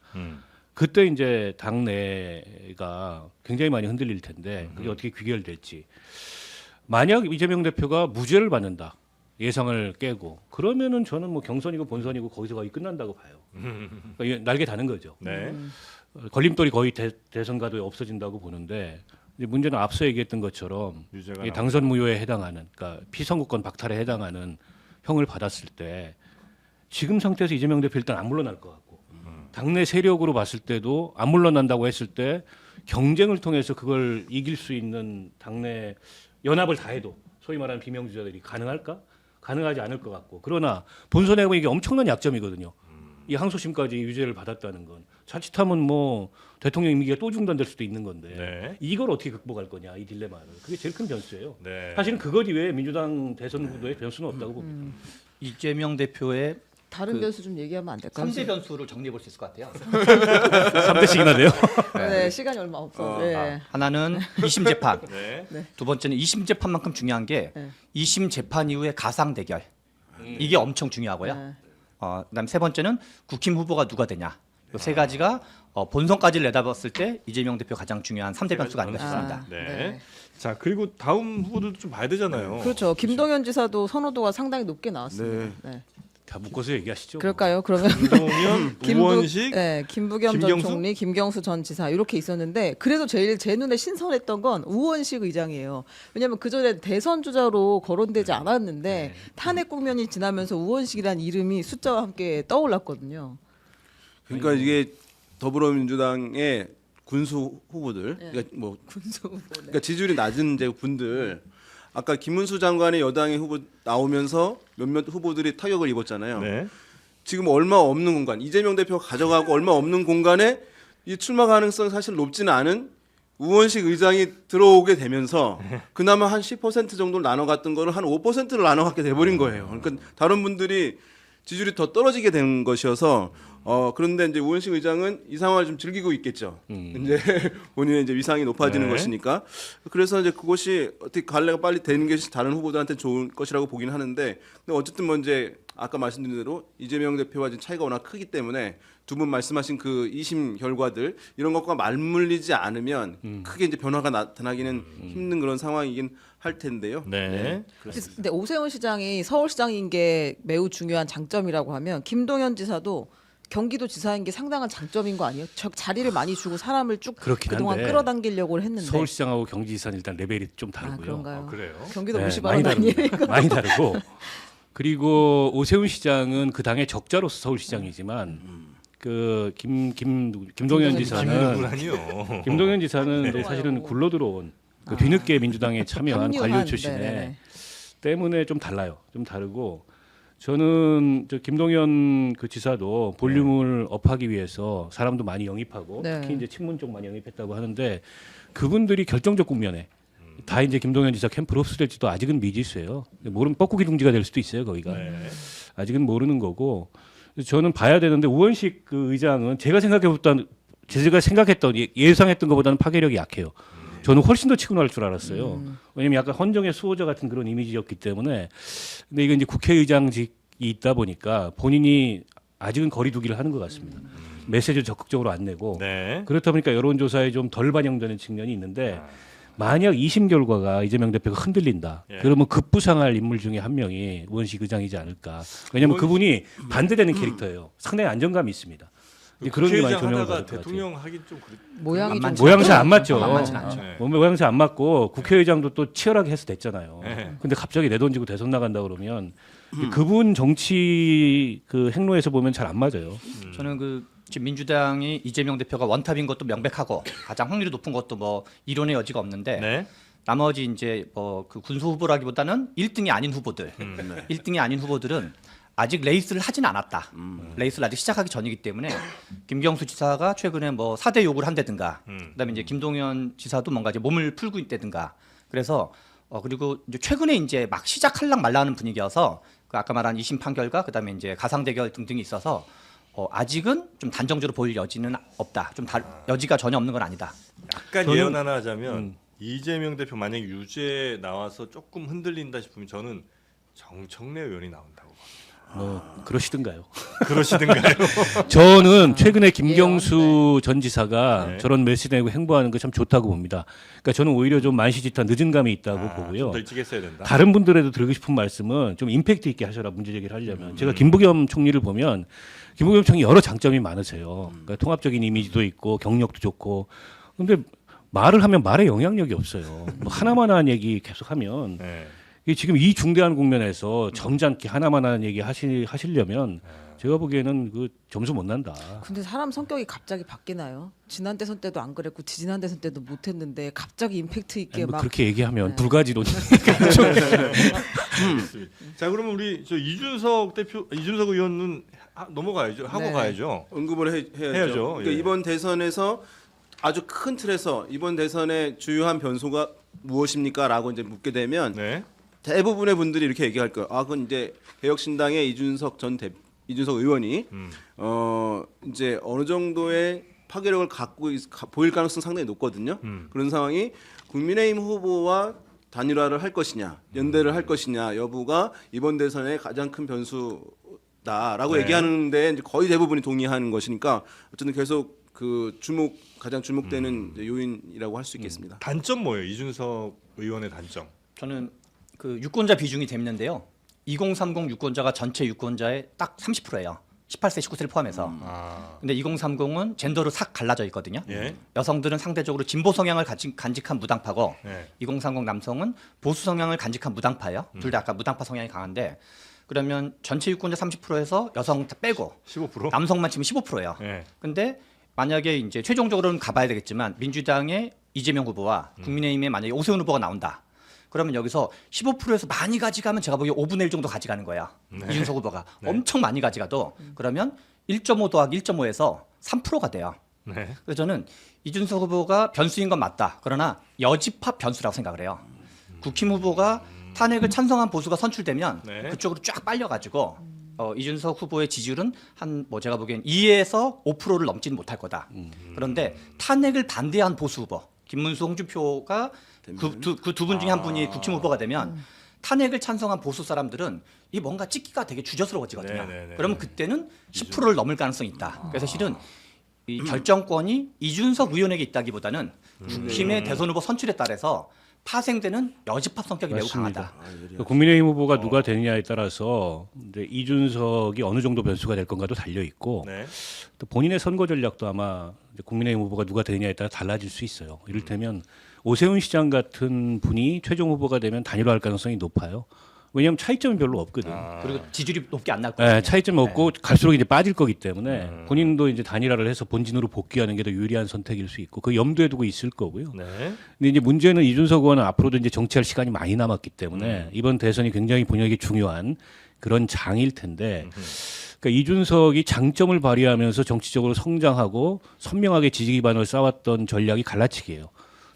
그때 이제 당내가 굉장히 많이 흔들릴 텐데 그게 어떻게 귀결될지. 만약 이재명 대표가 무죄를 받는다. 예상을 깨고 그러면은 저는 뭐 경선이고 본선이고 거기서 거의 끝난다고 봐요. 그러니까 이게 날개 다는 거죠. 네. 걸림돌이 거의 대선 가도에 없어진다고 보는데 이제 문제는 앞서 얘기했던 것처럼 유죄가 이 당선 무효에 해당하는 그러니까 피선거권 박탈에 해당하는 형을 받았을 때 지금 상태에서 이재명 대표 일단 안 물러날 것 같고 당내 세력으로 봤을 때도 안 물러난다고 했을 때 경쟁을 통해서 그걸 이길 수 있는 당내 연합을 다 해도 소위 말하는 비명주자들이 가능할까? 가능하지 않을 것 같고 그러나 본선에 보면 이게 엄청난 약점이거든요. 이 항소심까지 유죄를 받았다는 건 자칫하면 뭐 대통령 임기가 또 중단될 수도 있는 건데 네. 이걸 어떻게 극복할 거냐 이 딜레마를 그게 제일 큰 변수예요. 네. 사실은 그것 이외에 민주당 대선 후보의 변수는 없다고 봅니다. 이재명 대표의 다른 변수 좀 얘기하면 안 될까요? 3대 변수를 정리해 볼 수 있을 것 같아요. 3대씩이나 돼요. 네, 시간이 얼마 없어. 네. 하나는 2심 재판, 네. 두 번째는 2심 재판만큼 중요한 게 네. 2심 재판 이후의 가상 대결. 이게 엄청 중요하고요. 네. 그다음 세 번째는 국힘 후보가 누가 되냐. 이 세 가지가 본선까지를 내다봤을 때 이재명 대표 가장 중요한 3대 변수가 아닌가 싶습니다. 네. 자 그리고 다음 후보들도 좀 봐야 되잖아요. 그렇죠. 김동연 지사도 선호도가 상당히 높게 나왔습니다. 네. 네. 다 묶어서 얘기하시죠. 그럴까요? 그러면 김동연, 우원식, 네, 김부겸 전 김경수? 총리, 김경수 전 지사 이렇게 있었는데 그래도 제일 제 눈에 신선했던 건 우원식 의장이에요. 왜냐하면 그 전에 대선 주자로 거론되지 않았는데 탄핵 국면이 지나면서 우원식이라는 이름이 숫자와 함께 떠올랐거든요. 그러니까 이게 더불어민주당의 군수 후보들, 그러니까 뭐 군수 후보. 네. 그러니까 지지율이 낮은 이제 분들 아까 김문수 장관의 여당의 후보 나오면서 몇몇 후보들이 타격을 입었잖아요. 네. 지금 얼마 없는 공간, 이재명 대표가 가져가고 얼마 없는 공간에 이 출마 가능성이 사실 높지는 않은 우원식 의장이 들어오게 되면서 그나마 한 10% 정도를 나눠갔던 거를 한 5%를 나눠갖게 돼버린 거예요. 그러니까 다른 분들이 지지율이 더 떨어지게 된 것이어서 그런데 이제 우원식 의장은 이 상황을 좀 즐기고 있겠죠. 이제 본인의 이제 위상이 높아지는 네. 것이니까 그래서 이제 그것이 어떻게 갈래가 빨리 되는 것이 다른 후보들한테 좋은 것이라고 보긴 하는데 근데 어쨌든 뭐 이제 아까 말씀드린 대로 이재명 대표와 지금 차이가 워낙 크기 때문에 두 분 말씀하신 그 2심 결과들 이런 것과 맞물리지 않으면 크게 이제 변화가 나타나기는 힘든 그런 상황이긴 할 텐데요. 네. 근데 오세훈 시장이 서울시장인 게 매우 중요한 장점이라고 하면 김동연 지사도 경기도 지사인 게 상당한 장점인 거 아니에요? 자리를 많이 주고 사람을 쭉 그렇긴 그동안 한데 끌어당기려고 했는데 서울시장하고 경기지사는 일단 레벨이 좀 아, 다르고요. 그런가요? 그래요. 경기도 네, 무시바람 많이 아니에요? 다릅니다. 많이 다르고 그리고 오세훈 시장은 그 당의 적자로서 서울시장이지만 그 김동연 지사는 아니요. 김동연 지사는 또 사실은 굴러 들어온 그 뒤늦게 민주당에 참여한 합류한, 관료 출신에 네네네. 때문에 좀 달라요. 좀 다르고 저는 저 김동연 그 지사도 볼륨을 업하기 위해서 사람도 많이 영입하고 네. 특히 이제 친문 쪽 많이 영입했다고 하는데 그분들이 결정적 국면에 다 이제 김동연 지사 캠프로 흡수될지도 아직은 미지수예요. 모르면 뻐꾸기 둥지가 될 수도 있어요. 거기가 아직은 모르는 거고 그래서 저는 봐야 되는데 우원식 그 의장은 제가 생각했던 예상했던 것보다는 파괴력이 약해요. 저는 훨씬 더 치고 나갈 줄 알았어요. 왜냐면 약간 헌정의 수호자 같은 그런 이미지였기 때문에. 근데 이건 이제 국회의장직이 있다 보니까 본인이 아직은 거리두기를 하는 것 같습니다. 메시지를 적극적으로 안 내고. 네. 그렇다 보니까 여론조사에 좀 덜 반영되는 측면이 있는데 만약 2심 결과가 이재명 대표가 흔들린다. 예. 그러면 급부상할 인물 중에 한 명이 우원식 의장이지 않을까. 왜냐하면 그분이 반대되는 캐릭터예요. 상당히 안정감이 있습니다. 이제 그런 게 많이 국회의장 조명을 하다가 받을 것 같아요. 대통령 하긴 좀 모양이 좀 모양새 안 맞죠. 만만치 않죠. 네. 모양새 안 맞고 국회의장도 또 치열하게 해서 됐잖아요. 네. 근데 갑자기 내던지고 대선 나간다 그러면 그분 정치 그 행로에서 보면 잘 안 맞아요. 저는 그 지금 민주당이 이재명 대표가 원탑인 것도 명백하고 가장 확률이 높은 것도 뭐 이론의 여지가 없는데 네. 나머지 이제 뭐 그 군수 후보라기보다는 1등이 아닌 후보들, 1등이 아닌 후보들은 아직 레이스를 하진 않았다. 레이스를 아직 시작하기 전이기 때문에 김경수 지사가 최근에 뭐 4대 욕을 한다든가, 그다음에 이제 김동연 지사도 뭔가 이제 몸을 풀고 있다든가. 그래서 그리고 이제 최근에 이제 막 시작할랑 말라는 분위기여서 그 아까 말한 2심 판결과 그다음에 이제 가상 대결 등등이 있어서 아직은 좀 단정적으로 보일 여지는 없다. 좀 여지가 전혀 없는 건 아니다. 약간 저는- 예언 하나 하자면 이재명 대표 만약 유죄 나와서 조금 흔들린다 싶으면 저는 정청래 의원이 나온다고 봅니다. 그러시든가요. 그러시든가요? 저는 최근에 김경수 전 지사가 네. 저런 메시지 내고 행보하는 거 참 좋다고 봅니다. 그러니까 저는 오히려 좀 만시지탄 늦은 감이 있다고 보고요. 좀더 일찍 했어야 된다. 다른 분들에도 드리고 싶은 말씀은 좀 임팩트 있게 하셔라 문제 제기를 하려면 제가 김부겸 총리를 보면 김부겸 총리 여러 장점이 많으세요. 그러니까 통합적인 이미지도 있고 경력도 좋고 근데 말을 하면 말에 영향력이 없어요. 뭐 하나만 하는 얘기 계속하면 네. 이게 지금 이 중대한 국면에서 점잖게 하나만 하는 얘기 하시려면 제가 보기에는 그 점수 못 난다. 근데 사람 성격이 갑자기 바뀌나요? 지난 대선 때도 안 그랬고 지난 대선 때도 못했는데 갑자기 임팩트 있게 아니, 뭐 막 그렇게 얘기하면 네. 불가지론이니까 자, 그러면 우리 저 이준석 의원은 넘어가야죠. 하고 네. 가야죠. 언급을 해야죠. 해야죠. 그러니까 예. 이번 대선에서 아주 큰 틀에서 이번 대선의 주요한 변수가 무엇입니까라고 이제 묻게 되면 네. 대부분의 분들이 이렇게 얘기할 거예요. 아, 그건 이제 개혁신당의 이준석 의원이 이제 어느 정도의 파괴력을 보일 가능성 상당히 높거든요. 그런 상황이 국민의힘 후보와 단일화를 할 것이냐, 연대를 할 것이냐 여부가 이번 대선의 가장 큰 변수다라고 네. 얘기하는데 이제 거의 대부분이 동의하는 것이니까 어쨌든 계속 그 가장 주목되는 이제 요인이라고 할 수 있겠습니다. 단점 뭐예요? 이준석 의원의 단점. 저는 그 유권자 비중이 재밌는데요. 2030 유권자가 전체 유권자의 딱 30%예요. 18세 19세를 포함해서. 아. 근데 2030은 젠더로 싹 갈라져 있거든요. 예. 여성들은 상대적으로 진보 성향을 간직한 무당파고 예. 2030 남성은 보수 성향을 간직한 무당파예요. 둘 다 약간 무당파 성향이 강한데 그러면 전체 유권자 30%에서 여성 다 빼고 15%? 남성만 치면 15%예요. 예. 근데 만약에 이제 최종적으로는 가봐야 되겠지만 민주당의 이재명 후보와 국민의힘의 만약에 오세훈 후보가 나온다. 그러면 여기서 15%에서 많이 가져가면 제가 보기에 5분의 1 정도 가져가는 거야. 네. 이준석 후보가 네. 엄청 많이 가져가도 그러면 1.5 더하기 1.5에서 3%가 돼요. 네. 그래서 저는 이준석 후보가 변수인 건 맞다. 그러나 여집합 변수라고 생각을 해요. 국힘 후보가 탄핵을 찬성한 보수가 선출되면 네. 그쪽으로 쫙 빨려가지고 이준석 후보의 지지율은 한 뭐 제가 보기엔 2에서 5%를 넘지는 못할 거다. 그런데 탄핵을 반대한 보수 후보 김문수, 홍준표가 그 두 분 중에 한 분이 국힘 후보가 되면 탄핵을 찬성한 보수 사람들은 이 뭔가 찍기가 되게 주저스러워지거든요. 네네네. 그러면 그때는 10%를 넘을 가능성이 있다. 그래서 실은 이 결정권이 이준석 의원에게 있다기보다는 국힘의 대선 후보 선출에 따라서 파생되는 여집합 성격이 매우 맞습니다. 강하다. 그 국민의힘 후보가 누가 되느냐에 따라서 이제 이준석이 어느 정도 변수가 될 건가도 달려 있고 네. 또 본인의 선거 전략도 아마 이제 국민의힘 후보가 누가 되느냐에 따라 달라질 수 있어요. 이를테면 오세훈 시장 같은 분이 최종 후보가 되면 단일화할 가능성이 높아요. 왜냐하면 차이점이 별로 없거든. 그리고 지지율이 높게 안 날 거예요. 네, 차이점이 없고 갈수록 이제 빠질 거기 때문에 본인도 이제 단일화를 해서 본진으로 복귀하는 게 더 유리한 선택일 수 있고 그 염두에 두고 있을 거고요. 네. 근데 이제 문제는 이준석 의원은 앞으로도 이제 정치할 시간이 많이 남았기 때문에 이번 대선이 굉장히 본인에게 중요한 그런 장일 텐데 그러니까 이준석이 장점을 발휘하면서 정치적으로 성장하고 선명하게 지지 기반을 쌓았던 전략이 갈라치기예요.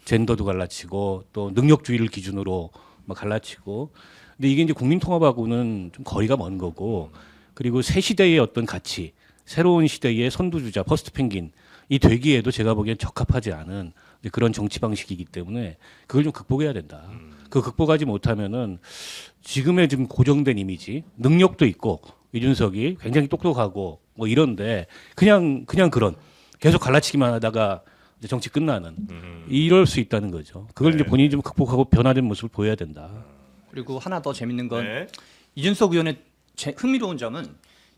젠더도 갈라치고 또 능력주의를 기준으로 막 갈라치고 근데 이게 이제 국민통합하고는 좀 거리가 먼 거고 그리고 새 시대의 어떤 가치 새로운 시대의 선두주자 퍼스트 펭귄 이 되기에도 제가 보기엔 적합하지 않은 이제 그런 정치 방식이기 때문에 그걸 좀 극복해야 된다. 그 극복하지 못하면은 지금의 지금 고정된 이미지 능력도 있고 이준석이 굉장히 똑똑하고 뭐 이런데 그냥 그런 계속 갈라치기만 하다가 이제 정치 끝나는 이럴 수 있다는 거죠. 그걸 이제 본인이 좀 극복하고 변화된 모습을 보여야 된다. 그리고 하나 더 재밌는 건 네. 이준석 의원의 흥미로운 점은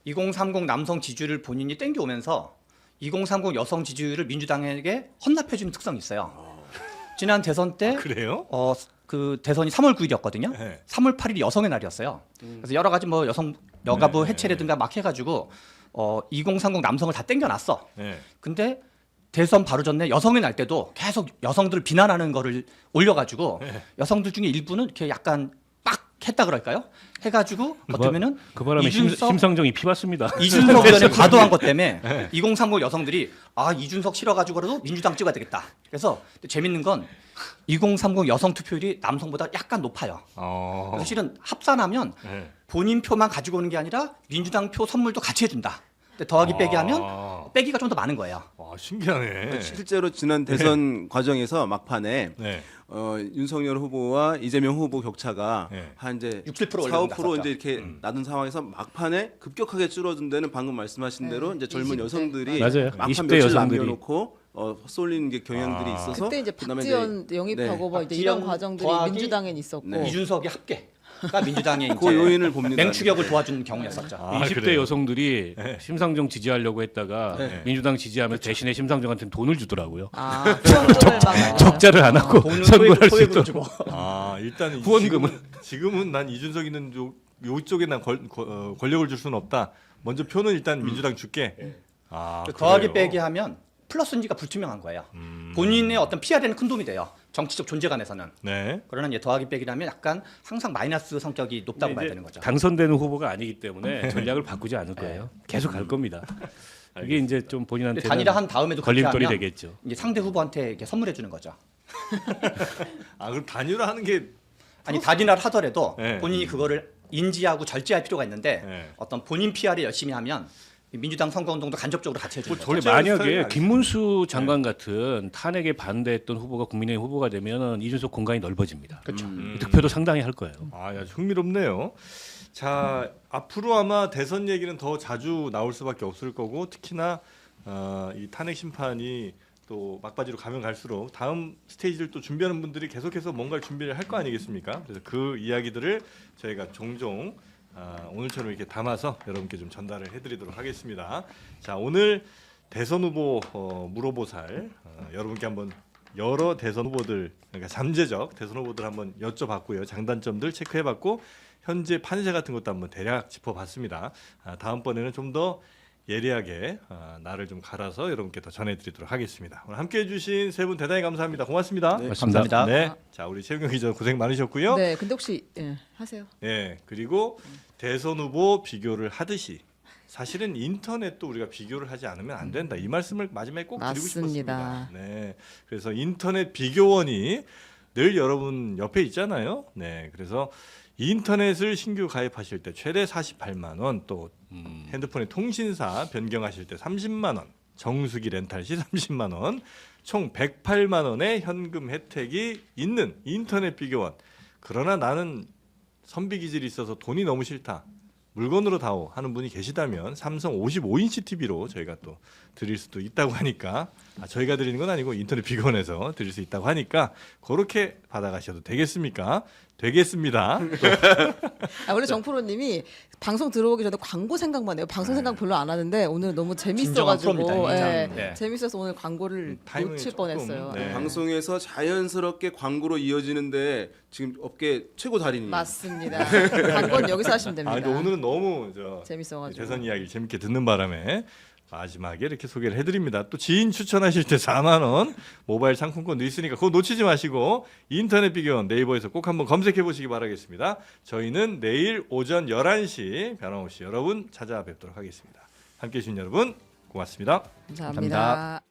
2030 남성 지지율을 본인이 땡겨오면서 2030 여성 지지율을 민주당에게 헌납해주는 특성이 있어요. 지난 대선 때 그래요? 그 대선이 3월 9일이었거든요. 네. 3월 8일이 여성의 날이었어요. 그래서 여러 가지 뭐 여성 여가부 네. 해체라든가 막 해가지고 2030 남성을 다 땡겨놨어. 네. 근데 대선 바로 전에 여성의 날 때도 계속 여성들을 비난하는 거를 올려가지고 여성들 중에 일부는 이렇게 약간 빡 했다 그럴까요? 해가지고 어쩌면은 그 바람에 심상정이 피봤습니다. 이준석 의원의 과도한 것 때문에 2030 여성들이 이준석 싫어가지고라도 민주당 찍어야 되겠다. 그래서 재밌는 건 2030 여성 투표율이 남성보다 약간 높아요. 그래서 실은 합산하면 네. 본인 표만 가지고 오는 게 아니라 민주당 표 선물도 같이 해준다. 근데 더하기 빼기 하면 아, 빼기가 좀 더 많은 거예요. 신기하네. 실제로 지난 대선 과정에서 막판에 네. 윤석열 후보와 이재명 후보 격차가 네. 한 이제 6, 7% 4, 5% 올라갔었죠. 이제 이렇게 낮은 상황에서 막판에 급격하게 줄어든 데는 방금 말씀하신 대로 이제 젊은 20대. 여성들이 맞아요. 막판 20대 며칠 여성들이. 남겨놓고 쏠리는 게 경향들이 있어서 그때 이제 그다음에 박지원 영입하고 뭐 이제 이런 박지원 과정들이 더하기 민주당엔 있었고 네. 이준석의 합계가 민주당의 그 요인을 이제 봅니다. 맹추격을 도와준 경우였었죠. 20대 그래요? 여성들이 심상정 지지하려고 했다가 민주당 지지하면서 대신에 심상정한테 돈을 주더라고요. 후원금을 막 적자를 안 하고 돈은 선거할 수 소액으로 있도록. 주고. 일단 후원금은? 지금은 난 이준석 있는 요쪽에 난 권력을 줄 수는 없다. 먼저 표는 일단 민주당 줄게. 더하기 그래요? 빼기 하면 플러스인지가 불투명한 거예요. 본인의 어떤 PR에는 큰 도움이 돼요. 정치적 존재감에서는. 네. 그러나 이제 더하기 빼기라면 약간 항상 마이너스 성격이 높다고 봐야 이제 되는 거죠. 당선되는 후보가 아니기 때문에 전략을 바꾸지 않을 거예요. 계속 갈 겁니다. 이게 이제 좀 근데 본인한테 단일화 한 다음에도 그렇게 걸림돌이 하면 되겠죠. 이제 상대 후보한테 이렇게 선물해 주는 거죠. 그럼 단일화 하는 게 아니 단일화를 하더라도 네. 본인이 그거를 인지하고 절제할 필요가 있는데 네. 어떤 본인 PR을 열심히 하면 민주당 선거운동도 간접적으로 같이 해주는 거죠. 절- 근데 만약에 스타일이 김문수 장관 같은 탄핵에 반대했던 후보가 국민의힘 후보가 되면 이준석 공간이 넓어집니다. 그렇죠. 득표도 상당히 할 거예요. 아주 흥미롭네요. 자, 앞으로 아마 대선 얘기는 더 자주 나올 수밖에 없을 거고 특히나 이 탄핵 심판이 또 막바지로 가면 갈수록 다음 스테이지를 또 준비하는 분들이 계속해서 뭔가를 준비를 할 거 아니겠습니까? 그래서 그 이야기들을 저희가 종종 오늘처럼 이렇게 담아서 여러분께 좀 전달을 해드리도록 하겠습니다. 자, 오늘 대선 후보 물어보살 여러분께 한번 여러 대선 후보들 그러니까 잠재적 대선 후보들 한번 여쭤봤고요. 장단점들 체크해봤고 현재 판세 같은 것도 한번 대략 짚어봤습니다. 다음번에는 좀 더 예리하게 나를 좀 갈아서 여러분께 더 전해드리도록 하겠습니다. 오늘 함께해 주신 세 분 대단히 감사합니다. 고맙습니다. 네. 감사합니다. 네, 자 우리 최경영 기자 고생 많으셨고요. 네, 근데 혹시 하세요. 네, 그리고 대선 후보 비교를 하듯이 사실은 인터넷도 우리가 비교를 하지 않으면 안 된다. 이 말씀을 마지막에 꼭 드리고 맞습니다. 싶었습니다. 네, 그래서 인터넷 비교원이 늘 여러분 옆에 있잖아요. 네, 그래서 인터넷을 신규 가입하실 때 최대 48만 원, 또 핸드폰의 통신사 변경하실 때 30만 원, 정수기 렌탈 시 30만 원, 총 108만 원의 현금 혜택이 있는 인터넷 비교원. 그러나 나는 선비 기질이 있어서 돈이 너무 싫다. 물건으로 다오 하는 분이 계시다면 삼성 55인치 TV로 저희가 또 드릴 수도 있다고 하니까 저희가 드리는 건 아니고 인터넷 비교원에서 드릴 수 있다고 하니까 그렇게 받아가셔도 되겠습니까? 되겠습니다. 원래 정프로님이 방송 들어오기 전에 광고 생각만 해요. 방송 생각 별로 안 하는데 오늘 너무 진정한 재밌어가지고 프로입니다, 예, 진짜. 네. 재밌어서 오늘 광고를 타이밍이 놓칠 조금, 뻔했어요. 네. 방송에서 자연스럽게 광고로 이어지는데 지금 업계 최고 달인이에요. 맞습니다. 광고는 여기서 하시면 됩니다. 근데 오늘은 너무 재밌어가지고. 대선 이야기 재밌게 듣는 바람에 마지막에 이렇게 소개를 해드립니다. 또 지인 추천하실 때 4만 원 모바일 상품권도 있으니까 그거 놓치지 마시고 인터넷 비교원 네이버에서 꼭 한번 검색해 보시기 바라겠습니다. 저희는 내일 오전 11시 변함없이 여러분 찾아뵙도록 하겠습니다. 함께해 주신 여러분 고맙습니다. 감사합니다. 감사합니다.